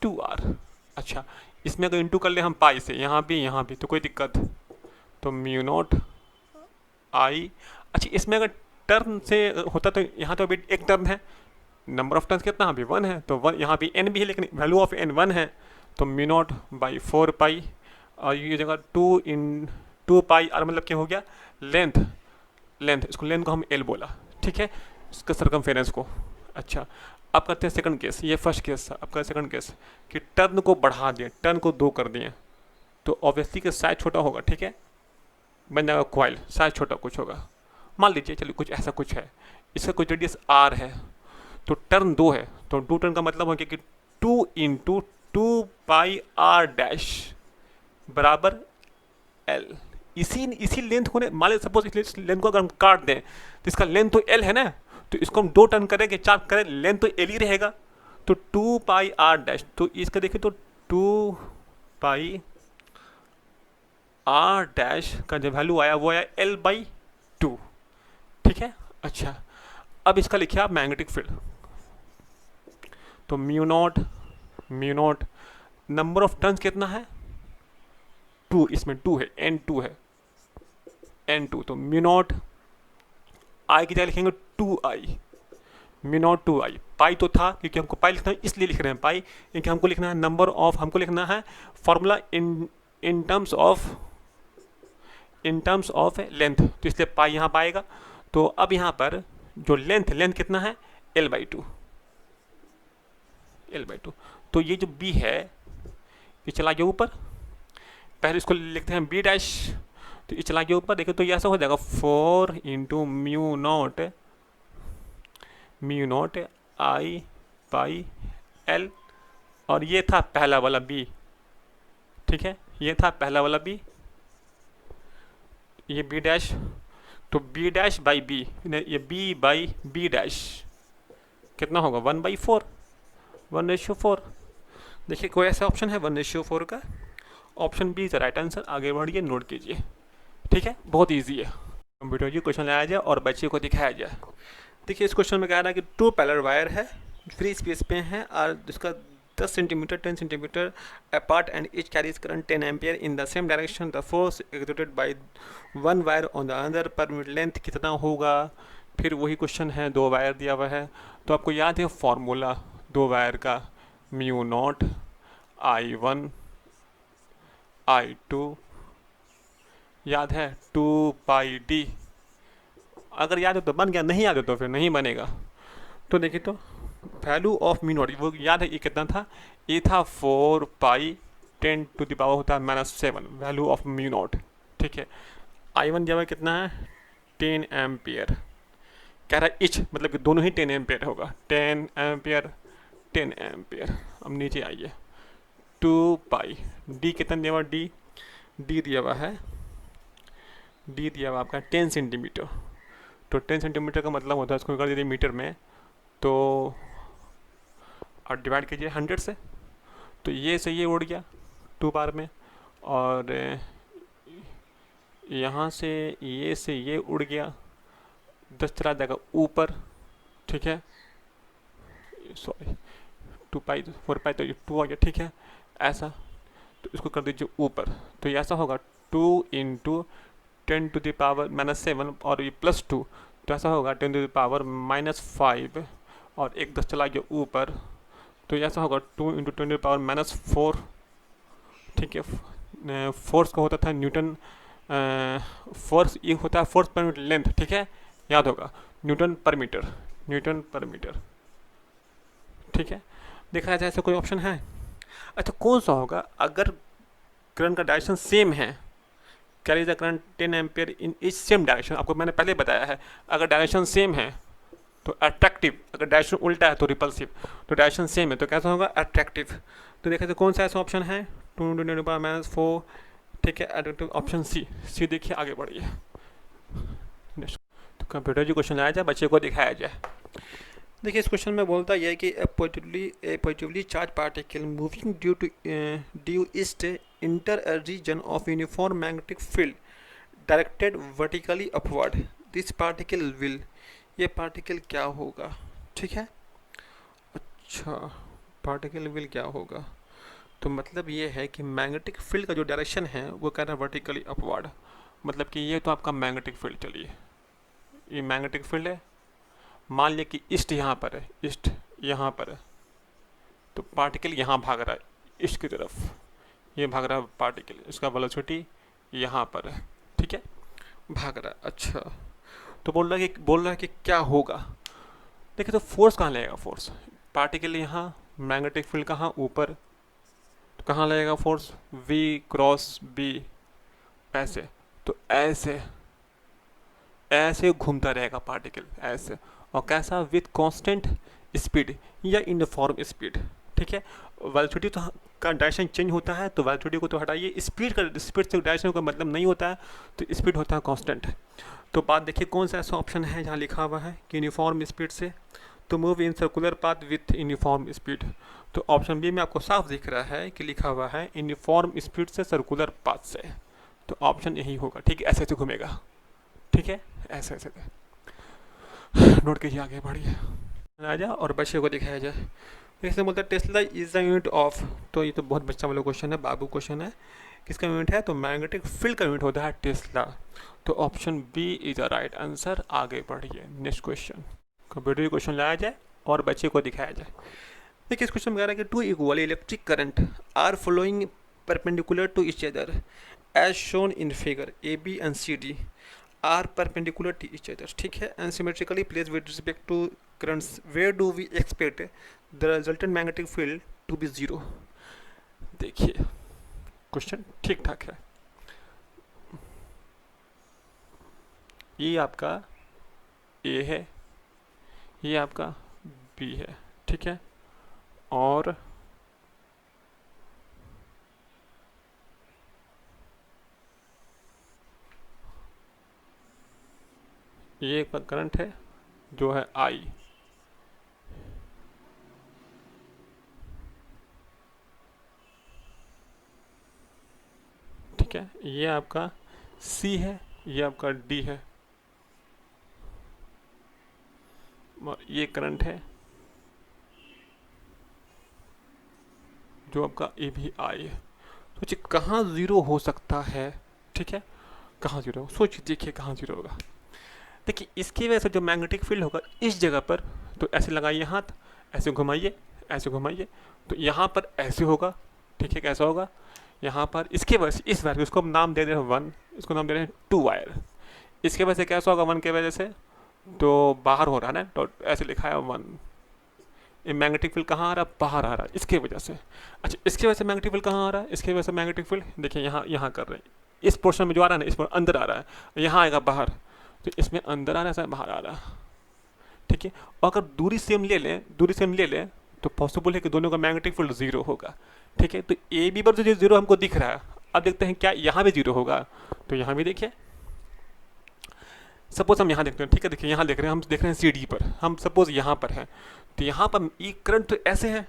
I/2r। अच्छा, इसमें अगर इंटू कर ले हम पाई से, यहाँ भी तो कोई दिक्कत, तो μ0 I। अच्छा, इसमें अगर टर्न से होता तो यहाँ तो अभी एक टर्न है, नंबर ऑफ टर्न्स कितना अभी 1 है, तो 1 यहाँ भी n भी है, लेकिन वैल्यू ऑफ n 1 है, तो μ0/4 पाई, और ये जगह 2 पाई r, मतलब क्या हो गया, लेंथ, इसको लेंथ को हम l बोला, ठीक है, इसका सर्कमफेरेंस को। अच्छा, अब करते हैं सेकंड केस, ये फर्स्ट केस था, आपका सेकंड केस कि टर्न को बढ़ा दिए, टर्न को 2 कर दिए, तो ऑब्वियसली का साइज छोटा होगा, ठीक है, बन जाएगा कॉइल, साइज छोटा कुछ होगा, मान लीजिए, चलिए कुछ ऐसा कुछ है, इसका कुछ रेडियस r है, तो टर्न 2 है, तो 2 टर्न का मतलब हो गया कि 2 × 2 पाई r डैश बराबर l। इसी लेंथ को, मान लीजिए सपोज इस लेंथ को अगर हम काट दें तो इसका लेंथ तो l है ना, तो इसको हम 2 टर्न करेंगे, 4 करें, लेंथ तो l ही रहेगा, तो 2 पाई r डैश, तो इसका देखिए तो 2 पाई r डैश का जो वैल्यू आया वो आया l/2, ठीक है। अच्छा, अब इसका लिखिए आप मैग्नेटिक फील्ड, तो μ0 mu naught, number of turns कितना है 2, इसमें 2 है, n2 है, n2, तो म्यू नॉट आई की जगह लिखेंगे 2i, म्यू नॉट 2i। पाई तो था क्योंकि हमको पाई लिखना है इसलिए लिख रहे हैं पाई, क्योंकि हमको लिखना है नंबर ऑफ, हमको लिखना है formula in terms of length, तो इसलिए पाई यहाँ पाएगा। तो अब यहाँ पर जो लेंथ कितना है l/2, l/2। तो ये जो b है ये चला गया ऊपर, पहले इसको लिखते हैं b डैश, तो ये चला गया ऊपर, देखो तो ये ऐसा हो जाएगा 4 into mu naught i pi l, और ये था पहला वाला b, ठीक है, ये था पहला वाला b, ये b डैश, तो b डैश बाई b, ये b बाई b डैश कितना होगा 1/4, 1/4। देखिए कोई ऐसा ऑप्शन है 1/4 का, option B is the right answer. आगे बढ़िए, नोट कीजिए, ठीक है, बहुत ईजी है। कंप्यूटर जी क्वेश्चन लाया जाए और बच्चे को दिखाया जाए। देखिए इस क्वेश्चन में कह रहा है कि 2 पैरेलल वायर है, फ्री स्पेस पे है, और जिसका 10 centimetre 10 centimetre apart and each carries current 10 ampere in the same direction, the force exerted by one wire on the other पर यूनिट लेंथ कितना होगा। फिर वही क्वेश्चन है, 2 वायर दिया हुआ है, तो आपको याद है फॉर्मूला 2 वायर का, म्यू नॉट I1 I2, याद है 2πd, अगर याद है तो बन गया, नहीं याद है तो फिर नहीं बनेगा। तो देखिए तो वैल्यू ऑफ म्यू नॉट वो याद है, ये कितना था, ये था 4π 10 टू द पावर होता है -7 वैल्यू ऑफ म्यू नॉट, ठीक है। I1 जब कितना है 10 एम्पियर, कह रहा है इच, मतलब कि दोनों ही 10 एम्पियर होगा, 10 एम्पियर 10 एम्पियर। अब नीचे आइए, 2π d कितना दिया हुआ, d दिया हुआ है, d दिया हुआ आपका 10 सेंटीमीटर, तो 10 सेंटीमीटर का मतलब होता है, इसको कर दीजिए मीटर में, तो और डिवाइड कीजिए 100 से, तो ये से ये उड़ गया 2 बार में, और यहाँ से ये उड़ गया, 10 चला जाएगा ऊपर, ठीक है, सॉरी 2π 4π तो 2 आ गया, ठीक है, ऐसा, तो इसको कर दीजिए ऊपर, तो ये ऐसा होगा 2 इंटू 10 टू द पावर -7 और ये +2, तो ऐसा होगा 10 टू द पावर -5, और एक 10 चला गया ऊपर, तो ऐसा होगा 2 इंटू 10 टू द पावर -4, ठीक है। फोर्स का होता था न्यूटन, फोर्स ये होता है फोर्स पर यूनिट लेंथ, ठीक है, याद होगा न्यूटन पर मीटर, ठीक है। देखा जाए ऐसा कोई ऑप्शन है, अच्छा कौन सा होगा, अगर करंट का डायरेक्शन सेम है, carry the current 10 ampere in each same direction, आपको मैंने पहले बताया है, अगर डायरेक्शन सेम है तो अट्रैक्टिव, अगर डायरेक्शन उल्टा है तो रिपल्सिव, तो डायरेक्शन सेम है तो कैसा होगा अट्रैक्टिव। तो देखा तो कौन सा ऐसा ऑप्शन है 2 × 10⁻⁴, ठीक है, अट्रैक्टिव ऑप्शन सी। देखिए आगे बढ़िए, तो कंप्यूटर जी क्वेश्चन लाया जाए, बच्चे को दिखाया जाए। देखिए इस क्वेश्चन में बोलता यह है कि positively charge particle moving due east enter a region of uniform magnetic field directed vertically upward, this particle will, ये पार्टिकल क्या होगा, ठीक है। अच्छा पार्टिकल विल क्या होगा, तो मतलब ये है कि मैग्नेटिक फील्ड का जो डायरेक्शन है वो कह रहा है वर्टिकली अपवर्ड, मतलब कि ये तो आपका मैग्नेटिक फील्ड, चलिए ये मैग्नेटिक फील्ड है, मान लिया कि ईस्ट यहाँ पर है, ईस्ट यहाँ पर है, तो पार्टिकल यहाँ भाग रहा है ईस्ट की तरफ, ये भाग रहा है पार्टिकल, इसका वेलोसिटी यहाँ पर है, ठीक है, भाग रहा है। अच्छा तो बोल रहा है कि क्या होगा, देखिए तो फोर्स कहाँ लगेगा, फोर्स पार्टिकल यहाँ, मैग्नेटिक फील्ड कहाँ ऊपर, तो कहाँ लगेगा फोर्स, V क्रॉस B, ऐसे, तो ऐसे घूमता रहेगा पार्टिकल ऐसे, और कैसा, विथ कांस्टेंट स्पीड या यूनिफॉर्म स्पीड, ठीक है। वेलोसिटी तो का डायरेक्शन चेंज होता है, तो वेलोसिटी को तो हटाइए, स्पीड से डायरेक्शन का मतलब नहीं होता है, तो स्पीड होता है कांस्टेंट। तो बात देखिए कौन सा ऐसा ऑप्शन है जहाँ लिखा हुआ है कि यूनिफॉर्म स्पीड से, तो move in circular path with uniform speed, तो ऑप्शन बी में आपको साफ दिख रहा है कि लिखा हुआ है यूनिफॉर्म स्पीड से सर्कुलर पाथ से, तो ऑप्शन यही होगा, ठीक है, ऐसे घूमेगा, ठीक है, ऐसे नोट कीजिए, आगे बढ़िए आ जाए और बच्चे को दिखाया जाए। इसमें बोलता है Tesla is the unit of, तो ये तो बहुत बच्चा वाला क्वेश्चन है, बाबू क्वेश्चन है। किसका यूनिट है? तो मैग्नेटिक फील्ड का यूनिट होता है टेस्ला। तो option B is the right answer. आगे बढ़िए, नेक्स्ट क्वेश्चन। कंप्यूटर क्वेश्चन लाया जाए और बच्चे को दिखाया जाए। देखिए इस क्वेश्चन में कह रहा है कि two equal electric current are flowing perpendicular to each other as shown in figure A B and C D are perpendicular to each other, ठीक है, and symmetrically place with respect to currents, where do we expect the resultant magnetic field to be zero. देखिए question ठीक ठाक है। ये आपका ए है, ये आपका बी है, ठीक है, और ये करंट है जो है आई, ठीक है, ये आपका सी है, ये आपका डी है, और ये करंट है जो आपका ए भी आई है। सोचिए कहाँ ज़ीरो हो सकता है, ठीक है, कहाँ ज़ीरो, सोचिए देखिए कहाँ ज़ीरो होगा। देखिए इसकी वजह से जो मैग्नेटिक फील्ड होगा इस जगह पर, तो ऐसे लगाइए हाथ, ऐसे घुमाइए, ऐसे घुमाइए, तो यहाँ पर ऐसे होगा, ठीक है, कैसा होगा यहाँ पर, इसके वजह से इस वायर, इसको हम नाम दे रहे हैं 1, इसको नाम दे रहे हैं 2 वायर। इसके वजह से कैसा होगा 1 के वजह से, तो बाहर हो रहा है ना, तो ऐसे लिखा है 1। ये मैग्नेटिक फील्ड कहाँ आ रहा है? बाहर आ रहा है, इसके वजह से। अच्छा इसके वजह से मैग्नेटिक फील्ड कहाँ आ रहा है? इसके वजह से मैग्नेटिक फील्ड देखिए यहाँ यहाँ कर रहे हैं, इस पोर्शन में जो आ रहा है ना, इस पर अंदर आ रहा है, यहाँ आएगा बाहर, तो इसमें अंदर आ रहा है, बाहर आ रहा है, ठीक है। और अगर दूरी सेम ले लें, दूरी सेम ले लें, तो पॉसिबल है कि दोनों का मैग्नेटिक फील्ड जीरो होगा, ठीक है। तो ए बी पर जो जीरो हमको दिख रहा है, अब देखते हैं क्या यहाँ भी जीरो होगा। तो यहाँ भी देखिए, सपोज हम यहाँ देखते हैं, ठीक है, देखिए यहाँ देख रहे हैं, हम देख रहे हैं सी डी पर, हम सपोज यहाँ पर हैं, तो यहाँ पर ये करंट तो ऐसे है,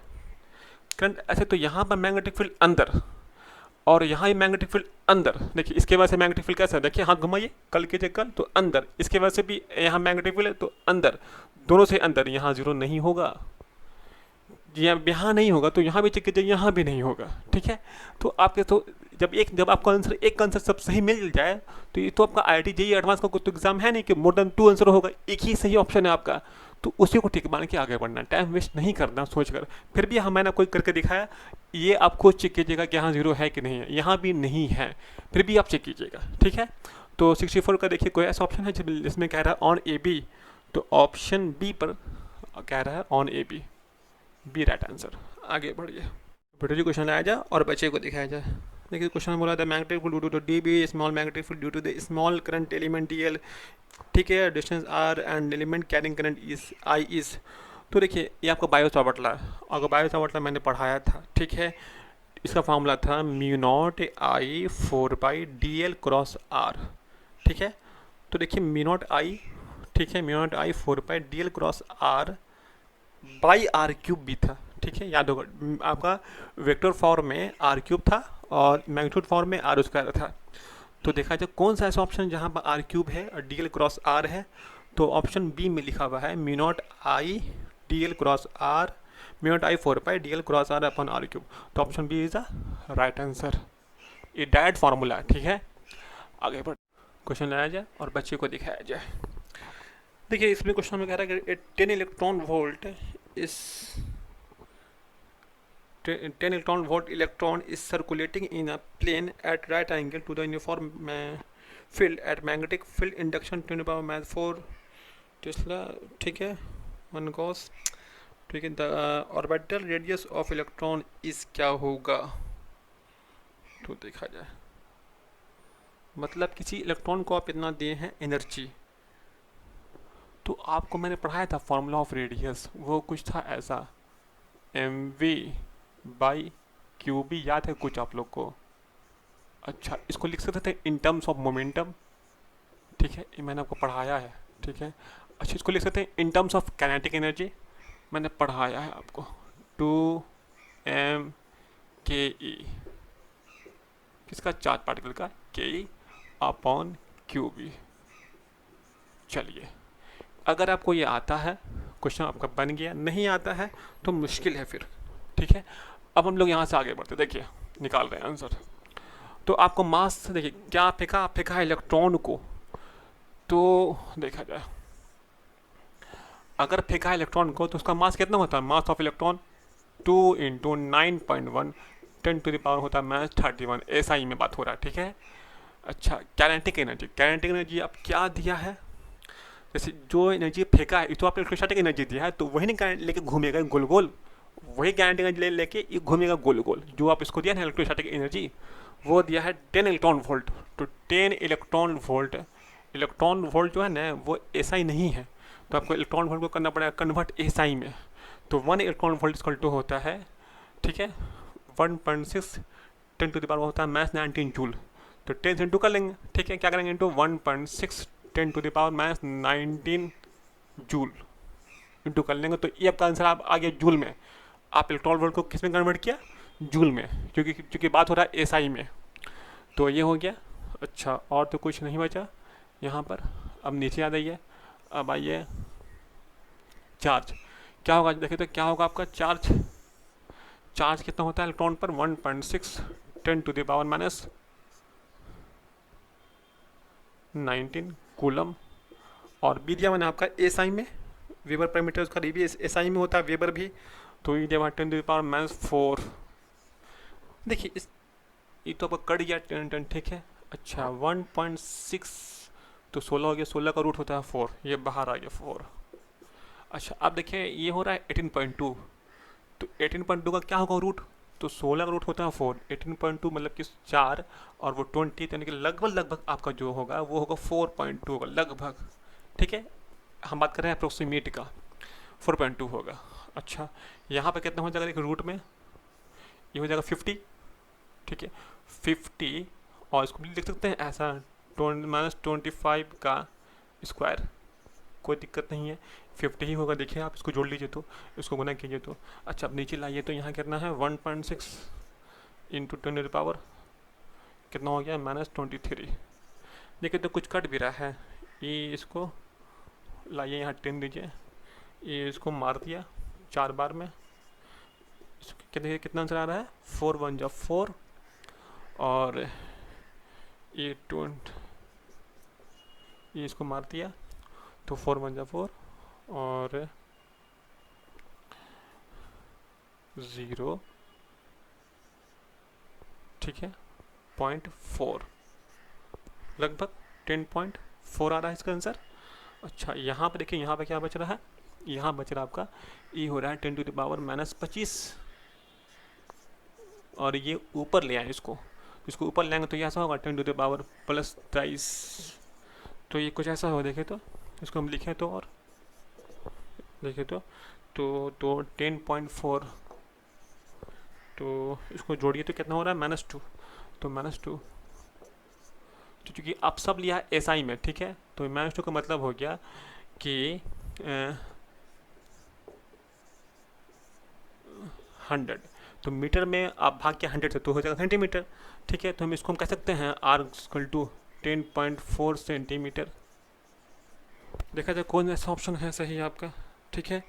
करंट ऐसे, तो यहाँ पर मैग्नेटिक फील्ड अंदर, और यहाँ ही मैग्नेटिक फील्ड अंदर। देखिए इसके वजह से मैग्नेटिक फील्ड कैसा है, देखिए हाथ घुमाइए, कल कीजिए कल, तो अंदर, इसके वजह से भी यहाँ मैग्नेटिक फील्ड है तो अंदर, दोनों से अंदर, यहाँ जीरो नहीं होगा, यहाँ नहीं होगा, तो यहाँ भी चेक कीजिए, यहाँ भी नहीं होगा, ठीक है। तो आपके तो जब आपका आंसर एक आंसर सब सही मिल जाए, तो ये तो आपका IIT JEE एडवांस का कोई तो एग्जाम है नहीं कि मोर देन 2 आंसर होगा, एक ही सही ऑप्शन है आपका, तो उसी को ठीक मान के आगे बढ़ना, टाइम वेस्ट नहीं करना सोचकर। फिर भी मैंने कोई करके दिखाया, ये आपको चेक कीजिएगा कि यहाँ जीरो है कि नहीं है, यहाँ भी नहीं है, फिर भी आप चेक कीजिएगा, ठीक है। तो 64 का देखिए कोई ऐसा ऑप्शन है जिसमें कह रहा है ऑन ए बी, तो ऑप्शन बी पर कह रहा है on A B, B right answer. आगे बढ़िए, बेटा क्वेश्चन लाया जाए और बच्चे को दिखाया जाए। देखिए क्वेश्चन बोला था magnetic field due to D B small magnetic field due to the small current element D L, ठीक है, distance R and element carrying current is I is. तो देखिए ये आपका बायो सावर्ट लॉ है, अगर बायो सावर्ट लॉ मैंने पढ़ाया था, ठीक है, इसका फॉर्मूला था mu naught I 4/dl cross R, ठीक है। तो देखिए म्यू नॉट आई, ठीक है, mu naught I 4/dl cross R by R cube भी था, ठीक है, याद होगा आपका वेक्टर फॉर्म में आर क्यूब था और मैग्नीट्यूड फॉर्म में आर स्क्वायर था। तो देखा जाए कौन सा ऐसा ऑप्शन जहाँ पर आर क्यूब है और डी एल क्रॉस आर है, तो ऑप्शन बी में लिखा हुआ है mu naught I D L cross R, mu naught I 4/dl cross R upon R cube, तो option B is the right answer. ये डायरेक्ट फार्मूला है, ठीक है। आगे बढ़ क्वेश्चन लाया जाए और बच्चे को दिखाया जाए। देखिए इसमें क्वेश्चन में कह रहा है कि 10 इलेक्ट्रॉन वोल्ट इस 10 electron is circulating in a plane at right angle to the uniform field at magnetic field induction 10 to the power minus 4 Tesla, ठीक है, 1 Gauss, ठीक है। The orbital radius of electron इस क्या होगा, तो देखा जाए, मतलब किसी इलेक्ट्रॉन को आप इतना दिए हैं एनर्जी, तो आपको मैंने पढ़ाया था फॉर्मूला ऑफ रेडियस, वो कुछ था ऐसा mv/qb, याद है कुछ आप लोग को? अच्छा इसको लिख सकते थे इन टर्म्स ऑफ मोमेंटम, ठीक है, ये मैंने आपको पढ़ाया है, ठीक है। अच्छा इसको लिख सकते हैं in terms of kinetic energy, मैंने पढ़ाया है आपको 2m/ke, किसका? चार्ज पार्टिकल का, ke/qb। चलिए अगर आपको ये आता है क्वेश्चन आपका बन गया। नहीं आता है तो मुश्किल है फिर, ठीक है। अब हम लोग यहाँ से आगे बढ़ते, देखिए निकाल रहे हैं आंसर। तो आपको मास देखिए क्या फेंका, फेंका है इलेक्ट्रॉन को। तो देखा जाए, अगर फेंका है इलेक्ट्रॉन को तो उसका मास कितना होता है, mass of electron 2 into 9.1 10 to the power होता है माइनस 31, SI में बात हो रहा है, ठीक है। अच्छा, काइनेटिक एनर्जी, काइनेटिक एनर्जी अब क्या दिया है, जैसे जो एनर्जी फेंका है तो आपने इलेक्ट्रोस्टैटिक एनर्जी दिया है, तो वही नहीं लेके घूमेगा गोल गोल, वही काइनेटिक एनर्जी लेके ये घूमेगा गोल गोल। जो आप इसको दिया है इलेक्ट्रोस्टैटिक एनर्जी, वो दिया है 10 इलेक्ट्रॉन वोल्ट। तो 10 इलेक्ट्रॉन वोल्ट, इलेक्ट्रॉन वोल्ट जो है ना वो SI नहीं है, तो आपको इलेक्ट्रॉन वोल्ट को करना पड़ेगा कन्वर्ट SI में। तो 1 इलेक्ट्रॉन वोल्ट इक्वल टू होता है, ठीक है, 1.6 10 टू द पावर होता है माइनस 19 जूल। तो 10 से इंटू कर लेंगे, ठीक है, क्या करेंगे into 1.6 10 to the power minus 19 joule into कर लेंगे। तो ये आपका आंसर आप आ गया जूल में। आप इलेक्ट्रॉन वोल्ट को किस में कन्वर्ट किया, जूल में, क्योंकि बात हो रहा है SI में। तो ये हो गया। अच्छा, और तो कुछ नहीं बचा यहाँ पर। अब नीचे आ जाइए, अब आइए चार्ज। क्या होगा देखिए, तो क्या होगा आपका चार्ज, चार्ज कितना होता है इलेक्ट्रॉन पर, 1.6 10 to the power minus 19 coulomb. और बी दिया मैंने आपका SI में, वेबर पर मीटर उसका भी SI में होता है, वेबर भी। तो ये दिया 10 टू द पावर माइनस 4। देखिए इस ये तो आपका कट गया 10 ठीक है। अच्छा 1.6 तो 16 हो गया, 16 का रूट होता है 4, ये बाहर आ गया 4। अच्छा अब देखिए ये हो रहा है 18.2, तो 18.2 का क्या होगा रूट, तो 16 का रूट होता है 4, 18.2 मतलब कि 4 और वो 20, यानी कि लगभग लगभग आपका जो होगा वो होगा 4.2 होगा लगभग, ठीक है। हम बात कर रहे हैं अप्रोक्सीमेट का, 4.2 होगा। अच्छा यहाँ पे कितना हो जाएगा देखिए रूट में, ये हो जाएगा 50, ठीक है 50, और इसको भी लिख सकते हैं ऐसा -25 का स्क्वायर, कोई दिक्कत नहीं है, 50 ही होगा। देखिए आप इसको जोड़ लीजिए तो, इसको गुना कीजिए तो। अच्छा अब नीचे लाइए तो यहाँ कितना है 1.6 इंटू 10 टू द पावर कितना हो गया -23। देखिए तो कुछ कट भी रहा है, ये इसको लाइए यहाँ 10 दीजिए, ये इसको मार दिया 4 बार में, कितना आंसर आ रहा है 4 1 जा 4, और ये 20 ये इसको मार दिया तो 4 1 जा 4 और 0, ठीक है 0.4, लगभग 10.4 आ रहा है इसका आंसर। अच्छा यहाँ पे देखिए, यहाँ पे क्या बच रहा है, यहाँ बच रहा है आपका ये हो रहा है 10 टू द पावर -25, और ये ऊपर ले आए इसको ऊपर लेंगे तो ये ऐसा होगा 10 टू द पावर +23, तो ये कुछ ऐसा हो। देखे तो इसको हम लिखें तो, और देखे तो 10.4, तो इसको जोड़िए तो कितना हो रहा है -2, तो -2, तो चूँकि आप सब लिया है SI में, ठीक है, तो -2 का मतलब हो गया कि 100, तो मीटर में आप भाग के 100 से तो हो जाएगा सेंटीमीटर, ठीक है। तो हम इसको हम कह सकते हैं R = 10.4 सेंटीमीटर। देखा जाए कौन ऐसा ऑप्शन है सही आपका, ठीक है,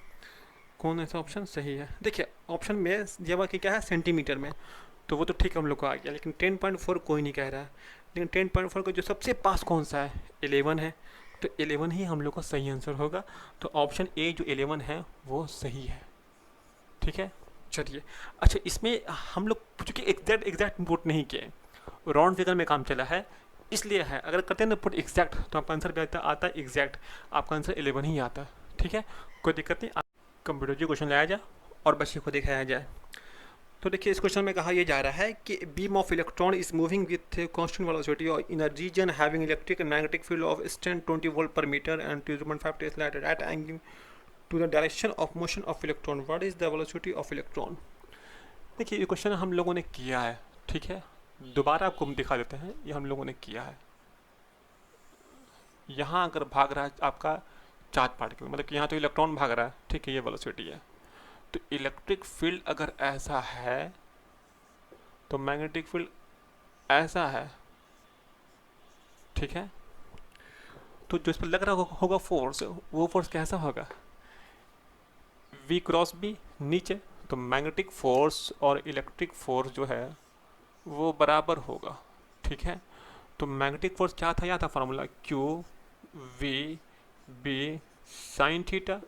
कौन ऐसा ऑप्शन सही है। देखिए ऑप्शन में दिया हुआ कि क्या है सेंटीमीटर में, तो वो तो ठीक हम लोग को आ गया, लेकिन 10.4 कोई नहीं कह रहा है। लेकिन 10.4 को जो सबसे पास कौन सा है, 11 है, तो 11 ही हम लोग का सही आंसर होगा। तो ऑप्शन ए जो 11 है वो सही है, ठीक है। चलिए अच्छा इसमें हम लोग चूँकि एग्जैक्ट पुट नहीं किए, राउंड फिगर में काम चला है इसलिए है, अगर करते हैं ना पुट एग्जैक्ट तो आपका आंसर भी आता है एग्जैक्ट, आपका आंसर 11 ही आता है, ठीक है, कोई दिक्कत नहीं। कंप्यूटर जी क्वेश्चन लाया जाए और बच्चे को दिखाया जाए। तो देखिए इस क्वेश्चन में कहा यह जा रहा है कि beam of electron is moving with constant velocity और in a region having electric and magnetic field of 10-20 volt per metre and 2.5 tesla at angle to the direction of motion of electron, what is the velocity of electron. देखिए ये question हम लोगों ने किया है, ठीक है, दोबारा आपको हम दिखा देते हैं, ये हम लोगों ने किया है। यहाँ अगर भाग रहा है आपका चार्ज पार्टिकल, मतलब कि यहाँ तो इलेक्ट्रॉन भाग रहा है, ठीक है, ये वेलोसिटी है। तो इलेक्ट्रिक फील्ड अगर ऐसा है तो मैग्नेटिक फील्ड ऐसा है, ठीक है। तो जो इस पर लग रहा होगा फोर्स, वो फोर्स कैसा होगा, वी क्रॉस बी नीचे, तो मैग्नेटिक फोर्स और इलेक्ट्रिक फोर्स जो है वो बराबर होगा। ठीक है, तो मैग्नेटिक फोर्स क्या था, यहाँ था formula q v B sine theta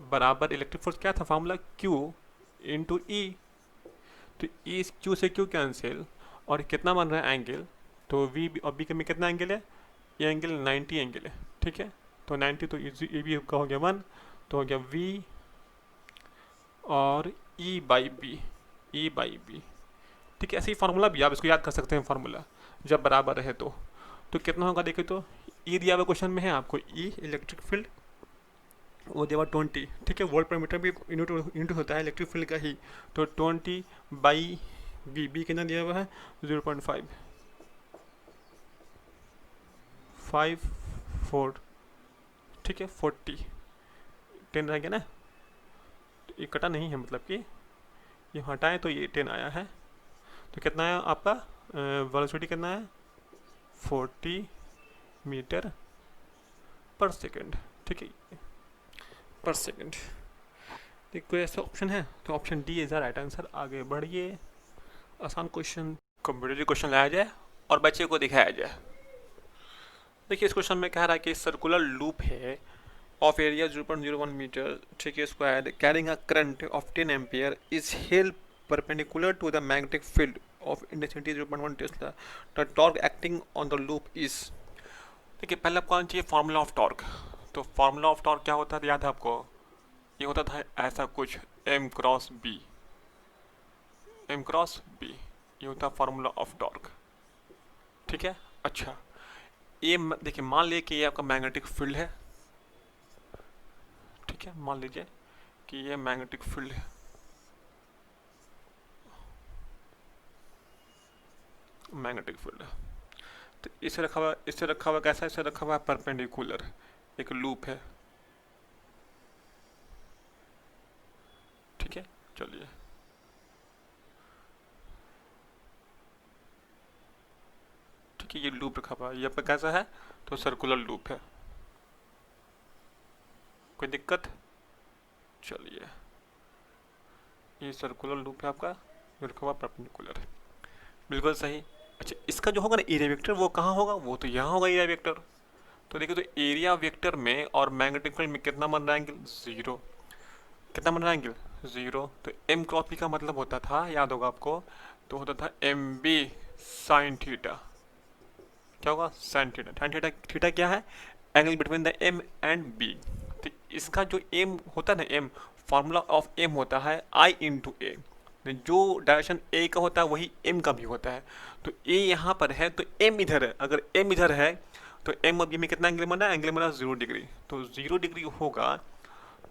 बराबर इलेक्ट्रिक फोर्स क्या था फार्मूला क्यू इंटू ई। तो ई क्यू से क्यू कैंसिल, और कितना बन रहा है एंगल, तो वी और बी के में कितना एंगल है, ये एंगल 90 एंगल है। ठीक है, तो 90 तो ये भी का हो गया 1, तो हो गया वी और ई बाई बी। ठीक है, ऐसे ही फार्मूला भी आप इसको याद कर सकते हैं, फार्मूला जब बराबर रहे तो कितना होगा देखिए, तो ई दिया हुआ क्वेश्चन में है आपको, ई इलेक्ट्रिक फील्ड वो दिया हुआ 20। ठीक है, वोल्ट पर मीटर भी यूनिट होता है इलेक्ट्रिक फील्ड का ही, तो 20 बाई बी कितना दिया हुआ है 0.5 4। ठीक है, 40 10 रह गया ना, तो ये कटा नहीं है, मतलब कि ये हटाएं तो ये 10 आया है। तो कितना है आपका वेलोसिटी कितना है 40 मीटर पर सेकंड। ठीक है, पर सेकंड। तो कोई ऐसा ऑप्शन है, तो option D is the right answer. आगे बढ़िए, आसान क्वेश्चन कंप्यूटर क्वेश्चन लाया जाए और बच्चे को दिखाया जाए। देखिए, इस क्वेश्चन में कह रहा है कि सर्कुलर लूप है ऑफ एरिया 0.01 मीटर, ठीक है, square, carrying a current of 10 ampere is held perpendicular to the magnetic field of intensity 0.1 Tesla, the torque acting on the loop is। देखिए, पहले आपको आना चाहिए फार्मूला ऑफ टॉर्क। तो formula of torque क्या होता था, याद है आपको, ये होता था ऐसा कुछ m क्रॉस b, ये होता फार्मूला ऑफ टॉर्क। ठीक है, अच्छा, ये देखिए, मान लीजिए कि ये आपका मैग्नेटिक फील्ड है। ठीक है, मान लीजिए कि ये मैग्नेटिक फील्ड है, मैग्नेटिक फील्ड। तो इसे रखा हुआ कैसा, इसे रखा हुआ परपेंडिकुलर, एक लूप है। ठीक है, चलिए, ठीक है, ये लूप रखा हुआ है, ये पे कैसा है, तो सर्कुलर लूप है। कोई दिक्कत, चलिए, ये सर्कुलर लूप है आपका, रखा हुआ परपेंडिकुलर, बिल्कुल सही। अच्छा, इसका जो होगा ना एरिया वेक्टर, वो कहाँ होगा, वो तो यहाँ होगा एरिया वेक्टर। तो देखिए, तो एरिया वेक्टर में और मैग्नेटिक फील्ड में कितना बन रहा है एंगल, 0। कितना बन रहा है एंगल, 0। तो एम क्रॉस बी का मतलब होता था, याद होगा आपको, तो होता था एम बी साइन थीटा। क्या होगा, sine theta. Sine theta, theta क्या है, angle between the M and B. तो इसका जो एम होता है ना, एम, फार्मूला ऑफ एम होता है आई इंटू ए। जो डायरेक्शन ए का होता है वही एम का भी होता है। तो ए यहाँ पर है तो एम इधर है, अगर एम इधर है तो एम और बी में कितना एंगल बना है, एंगल बना 0 डिग्री, तो 0 डिग्री होगा।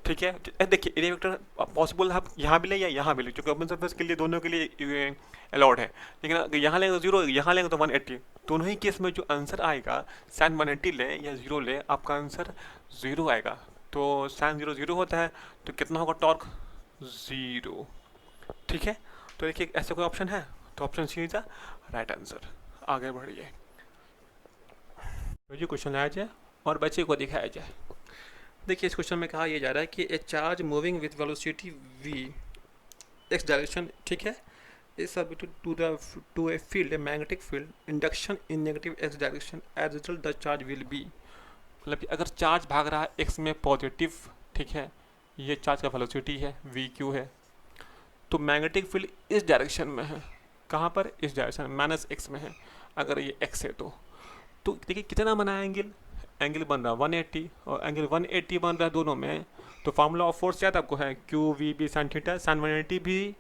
ठीक है, देखिए, एरिया वेक्टर पॉसिबल है यहाँ भी ले या यहाँ भी ले, क्योंकि ओपन सरफेस के लिए दोनों के लिए अलाउड है। लेकिन अगर यहाँ लेंगे तो 0, यहाँ लेंगे तो 180, दोनों ही केस में जो आंसर आएगा, साइन 180 ले या 0 ले, आपका आंसर 0 आएगा। तो साइन 0 0 होता है, तो कितना होगा टॉर्क, 0। ठीक है, तो देखिए, ऐसा कोई ऑप्शन है, तो option C is the right answer. आगे बढ़िए, जो क्वेश्चन लाया जाए और बच्चे को दिखाया जाए। देखिए, इस क्वेश्चन में कहा यह जा रहा है कि a charge moving with velocity v x direction, ठीक है, is submitted to a field, a magnetic field induction in negative x direction, as result the charge will be. मतलब कि अगर चार्ज भाग रहा है x में पॉजिटिव, ठीक है, ये चार्ज का वेलोसिटी है, वी क्यू है, तो मैग्नेटिक फील्ड इस डायरेक्शन में है, कहाँ पर, इस डायरेक्शन -x में है। अगर ये x है तो देखिए कितना बना है एंगल, एंगल बन रहा है 180, और एंगल 180 बन रहा है दोनों में। तो फार्मूला ऑफ फोर्स क्या था आपको, है q v B sine theta. Sine 180 भी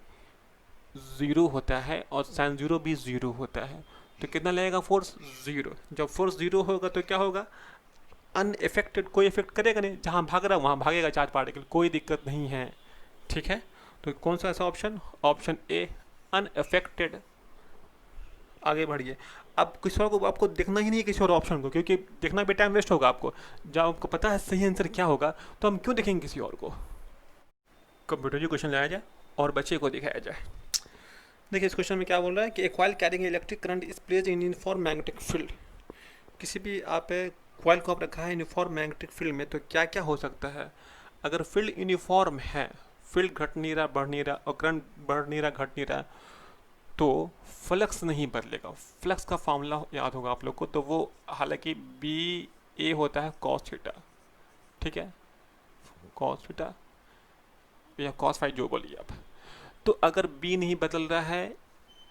0 होता है और साइन 0 भी 0 होता है, तो कितना लगेगा फोर्स, 0। जब फोर्स 0 होगा तो क्या होगा, अनइफेक्टेड, कोई इफेक्ट करेगा नहीं, जहाँ भाग रहा है वहाँ भागेगा चार्ज पार्टिकल, कोई दिक्कत नहीं है। ठीक है, तो कौन सा ऐसा ऑप्शन, ऑप्शन ए अनअफेक्टेड। आगे बढ़िए, अब किसी और को आपको देखना ही नहीं है, किसी और ऑप्शन को, क्योंकि देखना भी टाइम वेस्ट होगा आपको। जब आपको पता है सही आंसर क्या होगा तो हम क्यों देखेंगे किसी और को। कंप्यूटर जी क्वेश्चन लाया जाए और बच्चे को दिखाया जाए। देखिए, इस क्वेश्चन में क्या बोल रहा है कि a coil carrying electric current is placed in uniform magnetic field. किसी भी आप कॉइल को आप रखा है यूनिफॉर्म मैग्नेटिक फील्ड में, तो क्या क्या हो सकता है। अगर फील्ड यूनिफॉर्म है, फील्ड घट नहीं रहा बढ़ नहीं रहा और करंट बढ़ नहीं रहा घट नहीं रहा, तो फ्लक्स नहीं बदलेगा। फ्लक्स का फॉर्मूला याद होगा आप लोग को, तो वो हालांकि बी ए होता है कॉस थीटा, ठीक है, कॉस थीटा या कॉस फाइव जो बोलिए आप। तो अगर बी नहीं बदल रहा है,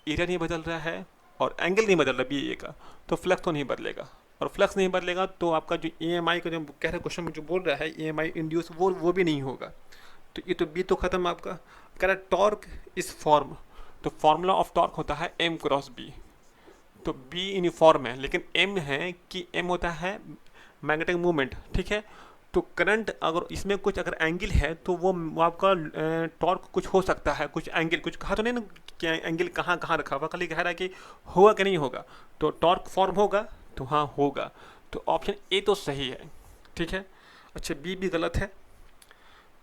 एरिया नहीं बदल रहा है और एंगल नहीं बदल रहा बी ए का, तो फ्लक्स तो नहीं बदलेगा। और फ्लक्स नहीं बदलेगा तो आपका जो ई एम आई का जो कह रहे क्वेश्चन में जो बोल रहा है ई एम आई इंड्यूस, वो भी नहीं होगा। तो ये तो बी तो खत्म आपका। कह रहा है टॉर्क इस फॉर्म, तो फॉर्मूला ऑफ टॉर्क होता है एम क्रॉस बी। तो बी यूनिफॉर्म है लेकिन एम है कि एम होता है मैग्नेटिक मूवमेंट, ठीक है। तो करंट अगर इसमें कुछ अगर एंगल है तो वो आपका टॉर्क कुछ हो सकता है, कुछ एंगल कुछ कहा तो नहीं ना कि एंगल कहाँ कहाँ रखा हुआ, खाली कह रहा है कि होगा कि नहीं होगा। तो टॉर्क फॉर्म होगा, तो हाँ होगा। तो ऑप्शन ए तो सही है, ठीक है। अच्छा बी भी गलत है,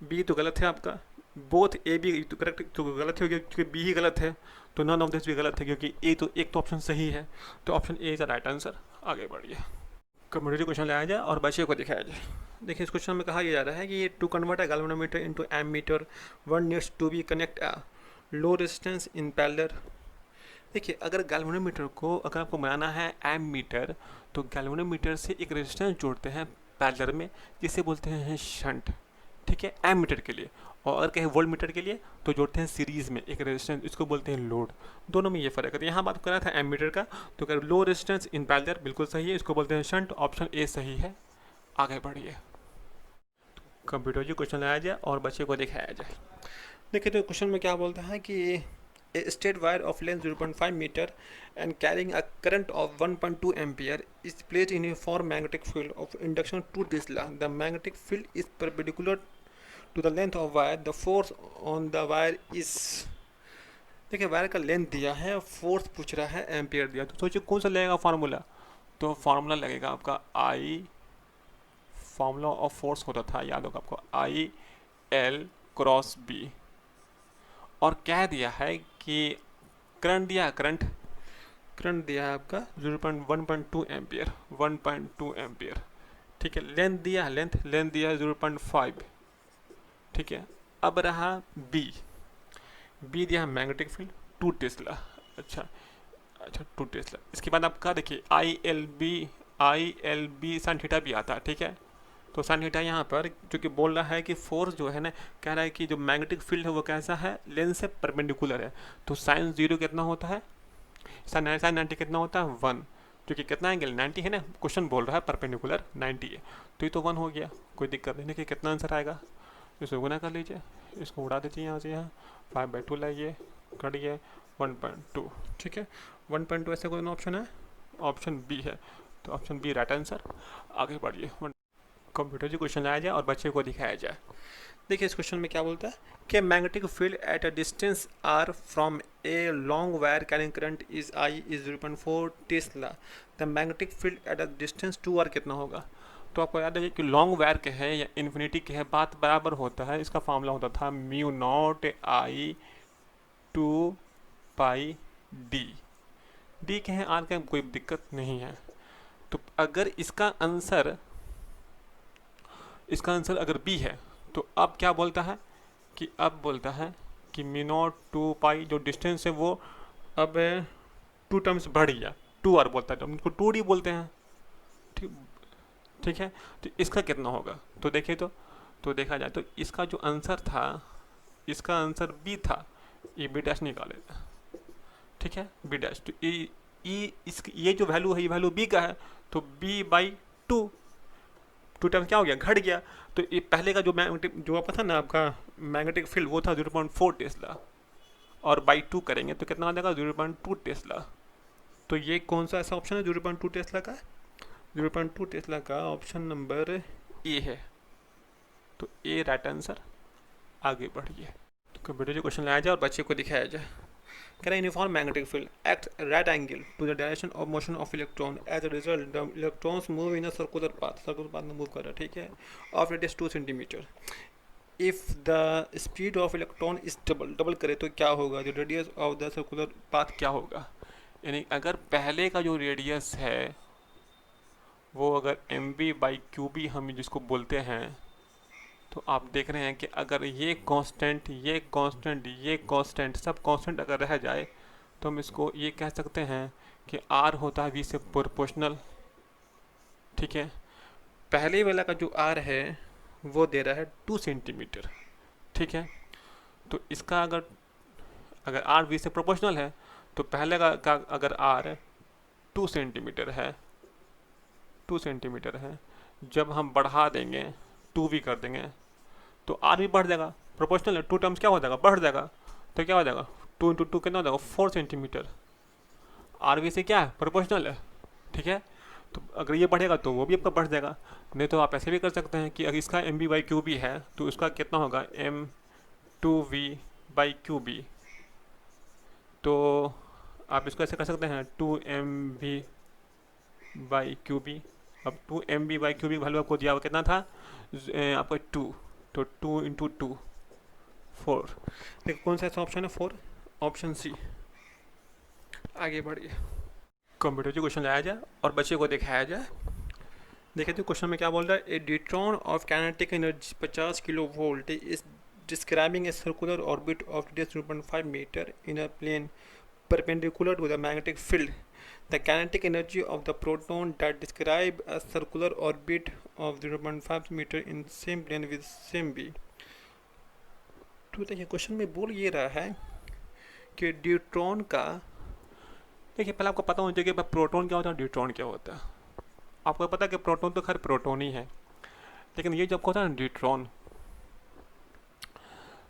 बी तो गलत है आपका। बोथ ए भी तो करेक्ट तो गलत हो गया क्योंकि बी ही गलत है। तो नन ऑफ दिस भी गलत है क्योंकि ए तो एक तो ऑप्शन सही है। तो option A is the right answer. आगे बढ़िए, कम्युनिटी क्वेश्चन लाया जाए और बच्चे को दिखाया जाए। देखिए इस क्वेश्चन में कहा यह जा रहा है कि ये to convert a galvanometer into ammeter one needs to be connect a low resistance in parallel. देखिए अगर गैल्वेनोमीटर को अगर आपको बनाना है एमीटर, तो गैल्वेनोमीटर से एक रेजिस्टेंस जोड़ते हैं पैरेलल में, जिसे बोलते हैं शंट, ठीक है, एमीटर के लिए। और अगर कहें वोल्ट मीटर के लिए तो जोड़ते हैं सीरीज में एक रेजिस्टेंस, इसको बोलते हैं लोड। दोनों में ये फर्क है। तो यहाँ बात कर रहा था एमीटर का, तो अगर लो रेजिस्टेंस इन पैरेलल बिल्कुल सही है, इसको बोलते हैं शंट। ऑप्शन ए सही है। आगे बढ़िए, कंप्यूटर जी क्वेश्चन लाया जाए और बच्चे को दिखाया जाए। देखिए तो क्वेश्चन में क्या बोलता है कि a straight wire of length 0.5 metre and carrying a current of 1.2 ampere is placed in a for magnetic field of induction 2 tesla. The magnetic field is perpendicular to the length of wire, the force on the wire is. देखिए wire का length दिया है, force पूछ रहा है, ampere दिया। तो सोचिए कौन सा लगेगा फार्मूला। तो फार्मूला लगेगा आपका आई, फार्मूला ऑफ फोर्स होता था याद होगा आपको, आई एल क्रॉस बी। और क्या दिया है कि करंट दिया, करंट दिया है आपका 1.2 एम्पियर, 1.2 एम्पियर, ठीक है। लेंथ दिया, लेंथ दिया है 0.5, ठीक है। अब रहा बी दिया है मैग्नेटिक फील्ड 2 टेस्ला। अच्छा 2 टेस्ला। इसके बाद आपका देखिए I L B sine theta भी आता है, ठीक है। तो साइन थीटा यहाँ पर जो कि बोल रहा है कि फोर्स जो है ना, कह रहा है कि जो मैग्नेटिक फील्ड है वो कैसा है, लेंस से परपेंडिकुलर है। तो साइन 0 कितना होता है, साइन 90 कितना होता है 1, जो कि कितना एंगल 90 है ना, क्वेश्चन बोल रहा है परपेंडिकुलर 90 है, तो ये तो 1 हो गया, कोई दिक्कत नहीं। देखिए कितना आंसर आएगा, इसको गुना कर लीजिए, इसको उड़ा दीजिए यहाँ से, यहाँ 5/2 लाइए, कट गया 1.2, ठीक है। 1.2 ऐसे कोई ऑप्शन है, ऑप्शन बी है। तो ऑप्शन बी राइट आंसर। आगे बढ़िए, कंप्यूटर जी क्वेश्चन लाया जाए और बच्चे को दिखाया जाए। देखिए इस क्वेश्चन में क्या बोलता है कि magnetic field at a distance r from a long wire carrying current is I is 0.4 tesla. The magnetic field at a distance 2r कितना होगा। तो आपको याद है कि लॉन्ग वायर के है या इन्फिनिटी के है, बात बराबर होता है। इसका फॉर्मूला होता था mu naught I 2 pi D के हैं, आर के कोई दिक्कत नहीं है। तो अगर इसका आंसर अगर बी है, तो अब क्या बोलता है कि म्यू नॉट 2 पाई जो डिस्टेंस है वो अब 2 टर्म्स बढ़ गया, 2r बोलता है, तो उनको 2d बोलते हैं, ठीक है। तो इसका कितना होगा, तो देखिए तो देखा जाए तो इसका जो आंसर था, इसका आंसर बी था, ये बी डैश निकाले, ठीक है, बी डैश। तो ये जो वैल्यू है ये वैल्यू बी का है, तो b/2 टाइम्स क्या हो गया, घट गया। तो ये पहले का जो आपका था ना आपका मैग्नेटिक फील्ड वो था 0.4 टेस्ला, और बाई 2 करेंगे तो कितना आ जाएगा 0.2 टेस्ला। तो ये कौन सा ऐसा ऑप्शन है 0.2 टेस्ला का, 0.2 टेस्ला का ऑप्शन नंबर ए है। तो ए राइट आंसर। आगे बढ़िए, तो कंप्यूटर जो क्वेश्चन लाया जाए और बच्चे को दिखाया जाए। कह रहा है uniform magnetic field act right angle to the direction of motion of electron, as a result the electrons move in a circular path में मूव कर रहा है, ठीक है, of radius 2 centimetre. If the speed of electron is double करे तो क्या होगा, the radius of the circular path क्या होगा। यानी अगर पहले का जो रेडियस है वो अगर mv/qb हम जिसको बोलते हैं, तो आप देख रहे हैं कि अगर ये कांस्टेंट ये कांस्टेंट ये कांस्टेंट सब कांस्टेंट अगर रह जाए तो हम इसको ये कह सकते हैं कि आर होता है वी से प्रोपोर्शनल। ठीक है, पहले वाला का जो आर है वो दे रहा है 2 सेंटीमीटर। ठीक है, तो इसका अगर अगर आर वी से प्रोपोर्शनल है तो पहले का अगर आर 2 सेंटीमीटर है 2 सेंटीमीटर है, जब हम बढ़ा देंगे 2 भी कर देंगे तो आर भी बढ़ जाएगा। प्रोपोर्शनल है, 2 टर्म्स क्या हो जाएगा, बढ़ जाएगा। तो क्या हो जाएगा, 2 × 2 कितना हो जाएगा, 4 सेंटीमीटर। आर वी से क्या है, प्रोपोर्शनल है। ठीक है, तो अगर ये बढ़ेगा तो वो भी आपका बढ़ जाएगा। नहीं तो आप ऐसे भी कर सकते हैं कि अगर इसका M B by q B है तो उसका कितना होगा, m2v/qb। तो आप इसको ऐसे कर सकते हैं 2mv/qb। अब 2mv/qb वैल्यू आपको दिया हुआ कितना था, आपका 2, तो 2 × 2 4। देखो कौन सा ऐसा ऑप्शन है, 4, ऑप्शन सी। आगे बढ़िए, कंप्यूटर जो क्वेश्चन लाया जाए और बच्चे को दिखाया जाए। देखिए तो क्वेश्चन में क्या बोल रहा है, a deuteron of kinetic energy 50 kilovolt is describing a circular orbit of radius 0.5 metre in a plane perpendicular to the magnetic field. The kinetic energy of the proton that describe a circular orbit of 0.5 meter in same plane with same b. तो देखिए question में बोल ये रहा है कि deuteron का, देखिए पहले आपको पता होना चाहिए कि प्रोटॉन क्या होता है, ड्यूट्रॉन क्या होता है। आपको पता है कि प्रोटॉन तो खैर प्रोटॉन ही है, लेकिन ये जब होता है ना ड्यूट्रॉन,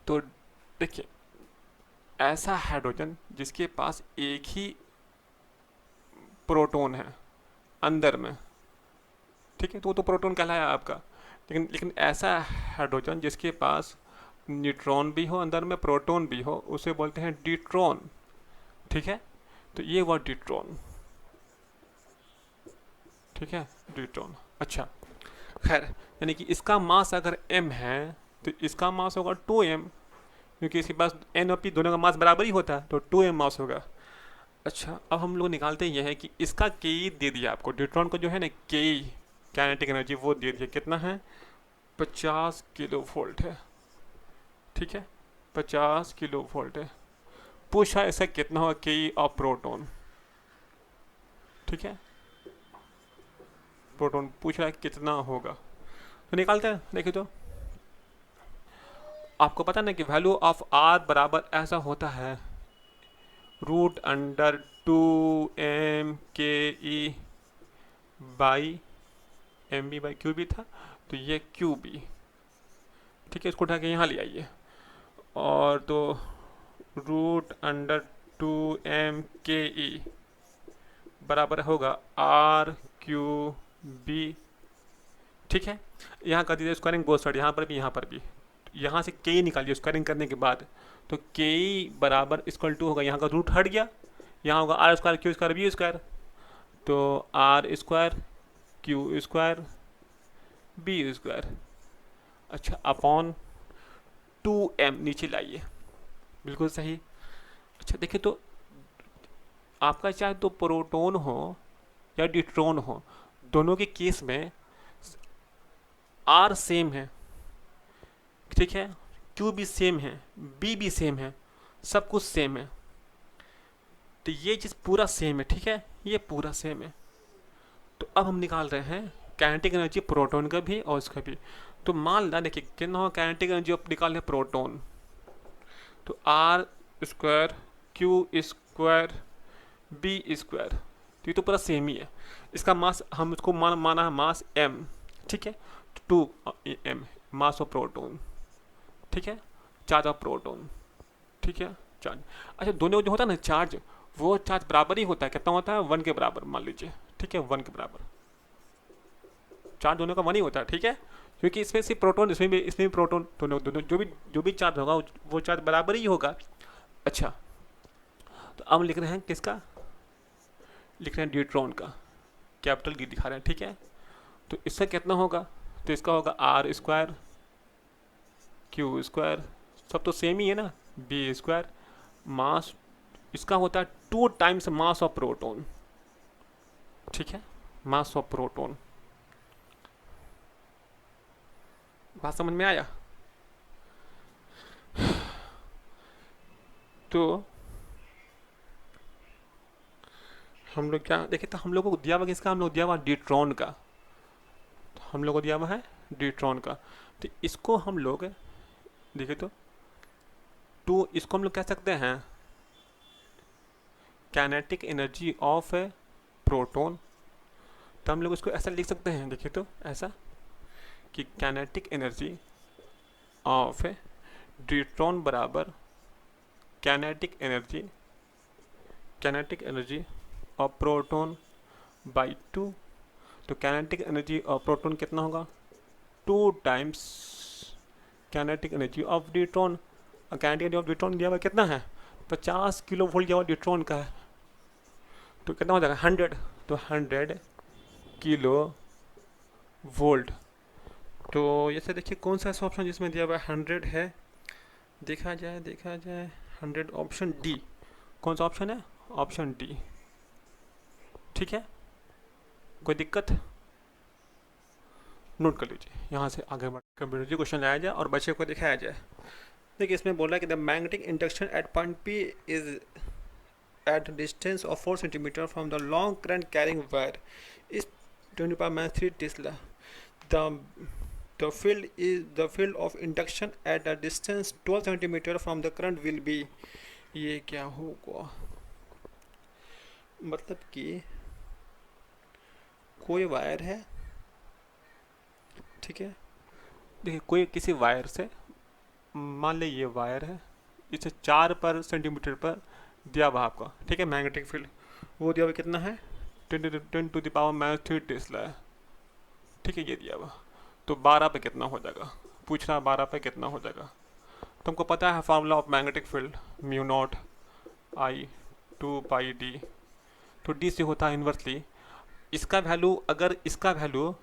तो देखिए ऐसा हाइड्रोजन जिसके पास एक ही प्रोटॉन है अंदर में, ठीक है, तो वो तो प्रोटॉन कहलाया आपका। लेकिन ऐसा हाइड्रोजन जिसके पास न्यूट्रॉन भी हो अंदर में, प्रोटॉन भी हो, उसे बोलते हैं ड्यूट्रॉन। ठीक है, तो ये हुआ ड्यूट्रॉन। ठीक है, ड्यूट्रॉन। अच्छा, खैर यानी कि इसका मास अगर m है तो इसका मास होगा 2m, क्योंकि इसके पास n और p दोनों का मास बराबर ही होता है, तो 2m मास होगा। अच्छा, अब हम लोग निकालते ये है कि इसका के दे दिया आपको, ड्यूट्रॉन को जो है ना के काइनेटिक एनर्जी वो दे दिया, कितना है, 50 किलो वोल्ट है। ठीक है, 50 किलो वोल्ट है। पूछा ऐसा कितना होगा के ऑफ प्रोटॉन। ठीक है, प्रोटॉन पूछ रहा है कितना होगा, तो निकालते हैं। देखिए तो आपको पता ना कि वैल्यू ऑफ आर बराबर ऐसा होता है √2m/QE था, तो ये QB। ठीक है, इसको उठा के यहाँ ले आइए, और तो √2m/KE बराबर होगा RQB। ठीक है, यहाँ कर दीजिए स्क्वायरिंग बोथ साइड, यहाँ पर भी यहाँ पर भी। यहाँ से के निकालिए स्क्वायरिंग करने के बाद, तो के बराबर इक्वल टू होगा, यहाँ का रूट हट गया, यहाँ होगा r square q square B square, तो r square q square B square. अच्छा, अपॉन 2m नीचे लाइए, बिल्कुल सही। अच्छा देखिए तो आपका चाहे तो प्रोटॉन हो या ड्यूट्रॉन हो, दोनों के केस में आर सेम है। ठीक है, क्यू भी सेम है, बी भी सेम है, सब कुछ सेम है, तो ये चीज़ पूरा सेम है। ठीक है, ये पूरा सेम है। तो अब हम निकाल रहे हैं काइनेटिक एनर्जी प्रोटॉन का भी और इसका भी। तो मान ला देखिए कितना हो काइनेटिक एनर्जी आप निकाल रहे प्रोटॉन, तो r square q square B square, तो ये तो पूरा सेम ही है। इसका मास हम उसको माना है मास m। ठीक है, 2m मास ऑफ प्रोटॉन। ठीक है, चार्ज ऑफ प्रोटॉन। ठीक है, चार्ज। अच्छा, दोनों जो होता है ना चार्ज, वो चार्ज बराबर ही होता है, कितना होता है, 1 के बराबर मान लीजिए। ठीक है, 1 के बराबर चार्ज दोनों का 1 ही होता है। ठीक है, क्योंकि इसमें सिर्फ प्रोटॉन, इसमें भी प्रोटॉन, दोनों दोनों जो भी चार्ज होगा वो चार्ज बराबर ही होगा। अच्छा, तो अब लिख रहे हैं किसका, लिख रहे हैं ड्यूट्रॉन का, कैपिटल डी दिखा रहे हैं। ठीक है, तो इसका कितना होगा, तो इसका होगा आर स्क्वायर क्यू स्क्वायर, सब तो सेम ही है ना, बी स्क्वायर, मास इसका होता है 2 टाइम्स मास ऑफ प्रोटॉन। ठीक है, मास ऑफ प्रोटॉन बात समझ में आया? तो हम लोग क्या देखे, तो हम लोग को दिया हुआ किसका, हम लोग दिया हुआ ड्यूट्रॉन का, तो हम लोग को दिया हुआ है ड्यूट्रॉन का। तो इसको हम लोग देखे तो इसको हम लोग कह सकते हैं kinetic energy of A proton. तो हम लोग इसको ऐसा लिख सकते हैं, देखिए तो ऐसा कि kinetic energy of a deuteron बराबर kinetic energy of proton by 2। तो काइनेटिक एनर्जी ऑफ प्रोटॉन कितना होगा, 2 times kinetic energy of neutron. Kinetic energy of neutron दिया हुआ कितना है, 50 किलो वोल्ट दिया हुआ न्यूट्रॉन का है, तो कितना हो जाएगा 100, तो 100 किलो वोल्ट। तो जैसे देखिए कौन सा ऐसा ऑप्शन जिसमें दिया हुआ 100 है, देखा जाए 100 ऑप्शन डी। कौन सा ऑप्शन है, ऑप्शन डी। ठीक है, कोई दिक्कत, नोट कर लीजिए। यहाँ से आगे बढ़ कंप्यूटर जी क्वेश्चन लाया जाए और बच्चे को दिखाया जाए। देखिए इसमें बोल रहा है कि the magnetic induction eight point P is at a distance of 4 centimeter from the long current carrying wire is 10⁻³ Tesla. The field of induction at a distance 12 centimeter from the current will be, ये क्या होगा, मतलब कि कोई wire है, ठीक है, देखिए कोई किसी वायर से, मान लीजिए ये वायर है, इसे 4 पर सेंटीमीटर पर दिया हुआ आपका, ठीक है, मैग्नेटिक फील्ड वो दिया हुआ कितना है 10⁻³ टेस्ला है, ठीक है, ये दिया हुआ। तो 12 पे कितना हो जाएगा, पूछ रहा है 12 पे कितना हो जाएगा। तो हमको पता है formula of magnetic field μ0 I 2πd। तो डी से होता है इन्वर्सली, इसका वैल्यू अगर इसका वैल्यू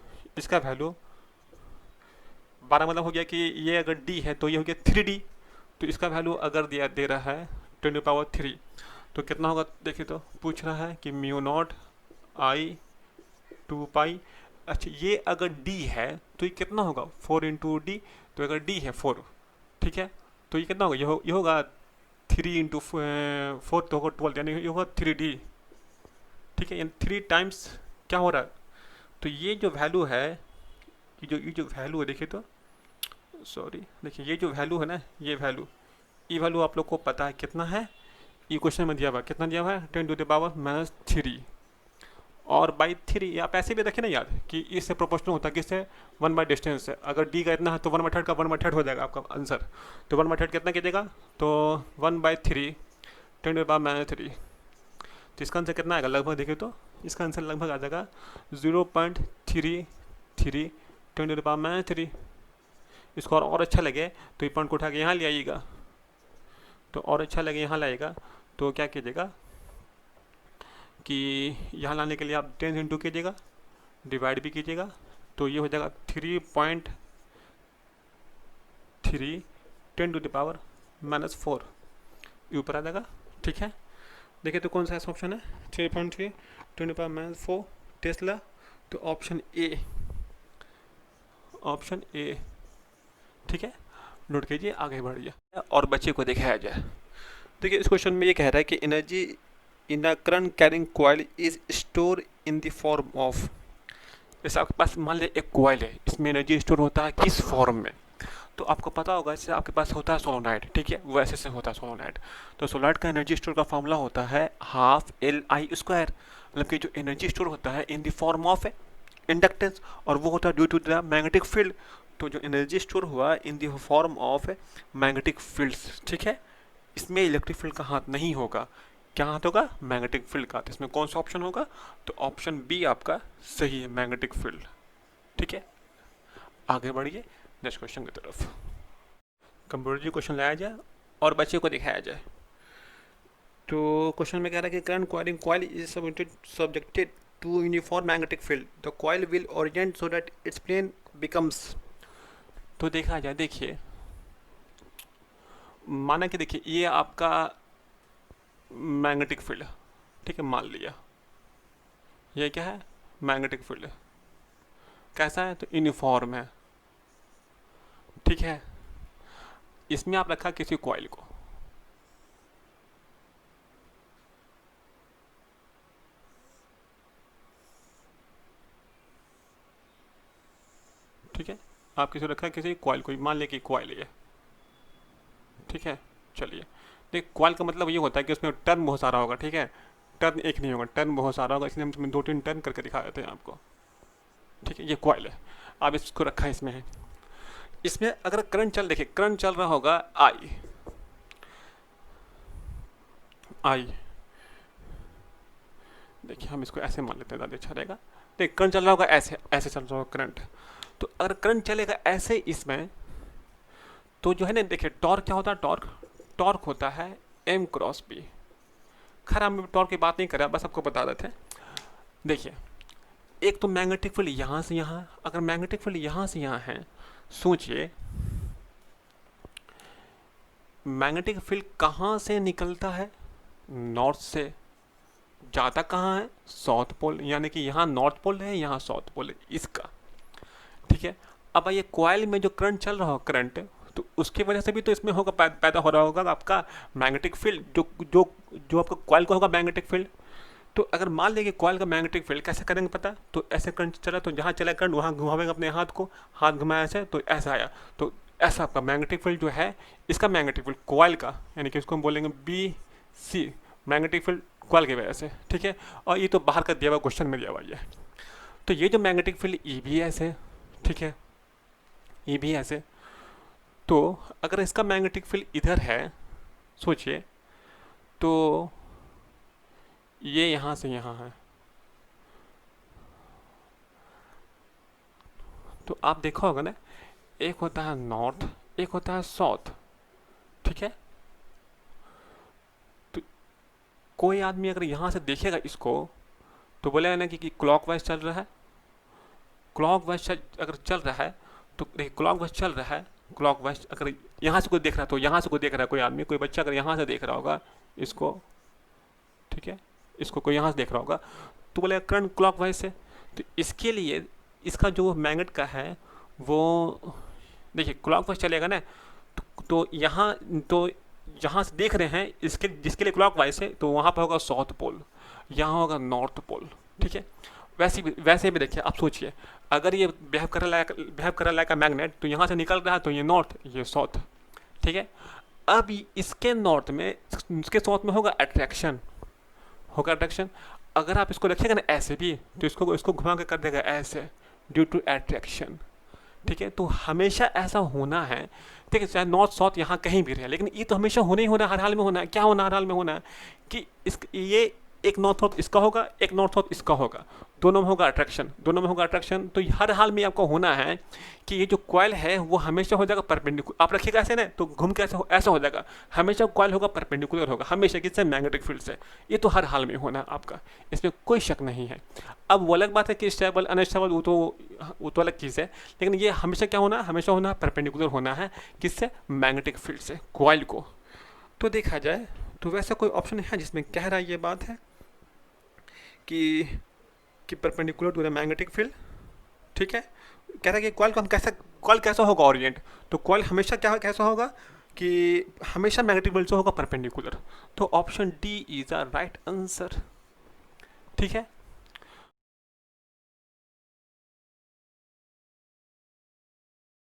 12 मतलब हो गया कि ये अगर डी है तो ये हो गया 3d। तो इसका वैल्यू अगर दिया दे रहा है 10⁻³ तो कितना होगा, देखिए तो पूछ रहा है कि μ0 I 2π। अच्छा ये अगर d है तो ये कितना होगा 4 इंटू डी। तो अगर d है 4, ठीक है, तो ये कितना होगा, ये होगा 3 इंटू 4 तो होगा 12, यानी ये होगा 3d, ठीक है, यानी 3 टाइम्स क्या हो रहा है। तो ये जो वैल्यू है, ये जो वैल्यू है, देखिए तो सॉरी, देखिए ये जो वैल्यू है ना, ये वैल्यू आप लोग को पता है कितना है, ये क्वेश्चन में दिया हुआ कितना दिया हुआ है 10⁻³ और बाई 3। आप ऐसे भी रखें ना याद कि इससे प्रोपोर्शनल होता है किससे, 1 बाई डिस्टेंस से। अगर डी का इतना है तो 1/3 का 1/3 हो जाएगा आपका आंसर। तो 1/3 कितना कीजिएगा, तो 1/3 10⁻³। तो इसका आंसर कितना आएगा लगभग, देखिए तो इसका आंसर लगभग आ जाएगा 0.33 10⁻³। इसको और अच्छा लगे तो ये पॉइंट को उठा के यहाँ ले आइएगा, तो और अच्छा लगे यहाँ लाएगा तो क्या कीजिएगा कि यहाँ लाने के लिए आप 10 इंटू कीजिएगा, डिवाइड भी कीजिएगा, तो ये हो जाएगा 3.3 10⁻⁻⁴ ये ऊपर आ जाएगा, ठीक है। देखिए तो कौन सा ऐसा ऑप्शन है 3.3 10⁻⁴ टेस्ला। तो ऑप्शन ए, ठीक है, नोट कीजिए, आगे बढ़िए और बच्चे को दिखाया जाए। देखिए इस क्वेश्चन में ये कह रहा है कि energy in a current carrying coil is store in the form of, जैसे आपके पास मान लीजिए एक कॉइल है, इसमें एनर्जी स्टोर होता है किस फॉर्म में, तो आपको पता होगा जैसे आपके पास होता है सोलोनाइड, ठीक है, वैसे से होता है सोलोनाइड। तो सोलोनाइड का एनर्जी स्टोर का फॉर्मूला होता है ½ Li², मतलब कि जो एनर्जी स्टोर होता है in the form of inductance, और वो होता है due to the magnetic field. तो जो एनर्जी स्टोर हुआ in the form of magnetic fields, ठीक है, इसमें इलेक्ट्रिक फील्ड का हाथ नहीं होगा, क्या हाथ होगा, मैग्नेटिक फील्ड का। तो इसमें कौन सा ऑप्शन होगा, तो ऑप्शन बी आपका सही है, मैग्नेटिक फील्ड, ठीक है। आगे बढ़िए नेक्स्ट क्वेश्चन की तरफ। कंप्यूटर जी क्वेश्चन लाया जाए और बच्चे को दिखाया जाए। तो क्वेश्चन में कह रहा है कि current coiling coil is subjected to uniform magnetic field, the coil will orient so that its plane becomes. तो देखा जाए, देखिए माना कि देखिए ये आपका मैग्नेटिक फील्ड, ठीक है, मान लिया ये क्या है, मैग्नेटिक फील्ड कैसा है, तो यूनिफॉर्म है। ठीक है। इसमें आप रखा किसी कॉइल को, ठीक है, आप किसी रखा है किसी कॉइल को, मान लिया कि कॉइल है, ठीक है। चलिए, देख कॉइल का मतलब ये होता है कि उसमें टर्न बहुत सारा होगा, ठीक है। टर्न एक नहीं होगा, टर्न बहुत सारा होगा, इसलिए हम इसमें 2-3 टर्न करके दिखा देते हैं आपको, ठीक है। ये कॉइल है, आप इसको रखा है इसमें है। इसमें अगर करंट चल, देखिए करंट चल रहा होगा आई आई, देखिए हम इसको ऐसे मान लेते हैं, ज़्यादा अच्छा रहेगा। देखिए करंट चल रहा होगा ऐसे, ऐसे चल रहा होगा करंट। तो अगर करंट चलेगा ऐसे इसमें, तो जो है ना, देखिए टॉर्क क्या होता है, टॉर्क टॉर्क होता है एम क्रॉस बी। खैर हम टॉर्क की बात नहीं कर रहे, बस आपको बता देते हैं। देखिए एक तो मैग्नेटिक फील्ड यहाँ से यहाँ, अगर मैग्नेटिक फील्ड यहाँ से यहाँ है, सोचिए मैग्नेटिक फील्ड कहाँ से निकलता है, नॉर्थ से। ज़्यादा कहाँ है, साउथ पोल, यानी कि यहाँ नॉर्थ पोल है, यहाँ साउथ पोल है इसका, ठीक है। अब ये कॉइल में जो करंट चल रहा हो, करंट, तो उसकी वजह से भी तो इसमें होगा, पैदा हो रहा होगा आपका मैग्नेटिक फील्ड, जो जो जो आपका कॉइल का होगा मैग्नेटिक फील्ड। तो अगर मान लेंगे कॉइल का मैग्नेटिक फील्ड कैसे करेंगे पता, तो ऐसे करंट चला तो जहाँ चला करंट वहाँ घुमावेंगे अपने हाथ को, हाथ घुमाया ऐसे तो ऐसा आया, तो ऐसा आपका मैग्नेटिक फील्ड जो है, इसका मैग्नेटिक फील्ड कॉइल का, यानी कि इसको हम बोलेंगे B C, magnetic field coil की वजह से, ठीक है। और ये तो बाहर का दिया हुआ क्वेश्चन में दिया हुआ है। तो ये जो मैग्नेटिक फील्ड ई भी ऐसे, ठीक है, ई भी ऐसे। तो अगर इसका मैग्नेटिक फील्ड इधर है, सोचिए, तो ये यहाँ से यहाँ है, तो आप देखा होगा ना, एक होता है नॉर्थ, एक होता है साउथ, ठीक है। तो कोई आदमी अगर यहाँ से देखेगा इसको, तो बोलेगा ना कि क्लॉकवाइज चल रहा है, क्लॉकवाइज अगर चल रहा है, तो देखिए क्लॉकवाइज चल रहा है, क्लॉकवाइज अगर यहाँ से कोई देख रहा है, तो यहाँ से कोई देख रहा है, कोई आदमी, कोई बच्चा अगर यहाँ से देख रहा होगा इसको, ठीक है, इसको कोई यहाँ से देख रहा होगा, तो बोलेगा करंट क्लॉकवाइज से। तो इसके लिए इसका जो मैग्नेट का है वो, देखिए क्लॉकवाइज चलेगा ना, तो यहाँ, तो जहाँ से देख रहे हैं इसके, जिसके लिए क्लॉकवाइज है, तो वहाँ पर होगा साउथ पोल, यहाँ होगा नॉर्थ पोल, ठीक है। वैसे भी देखिए, आप सोचिए अगर ये बिहेव कर रहा है मैग्नेट, तो यहाँ से निकल रहा है, तो ये नॉर्थ, ये साउथ, ठीक है। अब इसके नॉर्थ में, इसके साउथ में होगा अट्रैक्शन, होगा अट्रैक्शन। अगर आप इसको रखिएगा ना ऐसे भी, तो इसको घुमा के कर देगा ऐसे, ड्यू टू अट्रैक्शन, ठीक है। तो हमेशा ऐसा होना है, ठीक है, चाहे नॉर्थ साउथ यहाँ कहीं भी रहे, लेकिन ये तो हमेशा होना ही होना, हर हाल में होना है। क्या होना, हर हाल में होना है कि ये एक नॉर्थ साउथ इसका होगा, एक नॉर्थ साउथ इसका होगा, दोनों में होगा अट्रैक्शन, दोनों में होगा अट्रैक्शन। तो हर हाल में आपको होना है कि ये जो कॉइल है वो हमेशा हो जाएगा परपेंडिकुलर। आप रखिएगा ऐसे ना, तो घूम के ऐसा हो जाएगा, हमेशा कॉइल होगा परपेंडिकुलर होगा, हमेशा किससे, मैग्नेटिक फील्ड से। ये तो हर हाल में होना है आपका, इसमें कोई शक नहीं है। अब वो अलग बात है कि स्टेबल अनस्टेबल, वो तो अलग चीज़ है, लेकिन ये हमेशा क्या होना है, हमेशा होना है परपेंडिकुलर होना है, किससे, मैग्नेटिक फील्ड से, कॉइल को। तो देखा जाए तो वैसा कोई ऑप्शन है जिसमें कह रहा है ये बात है कि perpendicular to the magnetic field, ठीक है। कह रहा है कि कॉइल को हम कॉइल कैसा होगा ओरिएंट, तो कॉइल हमेशा कैसा होगा कि हमेशा मैग्नेटिक फील्ड से होगा परपेंडिकुलर। तो option D is a right answer, ठीक है।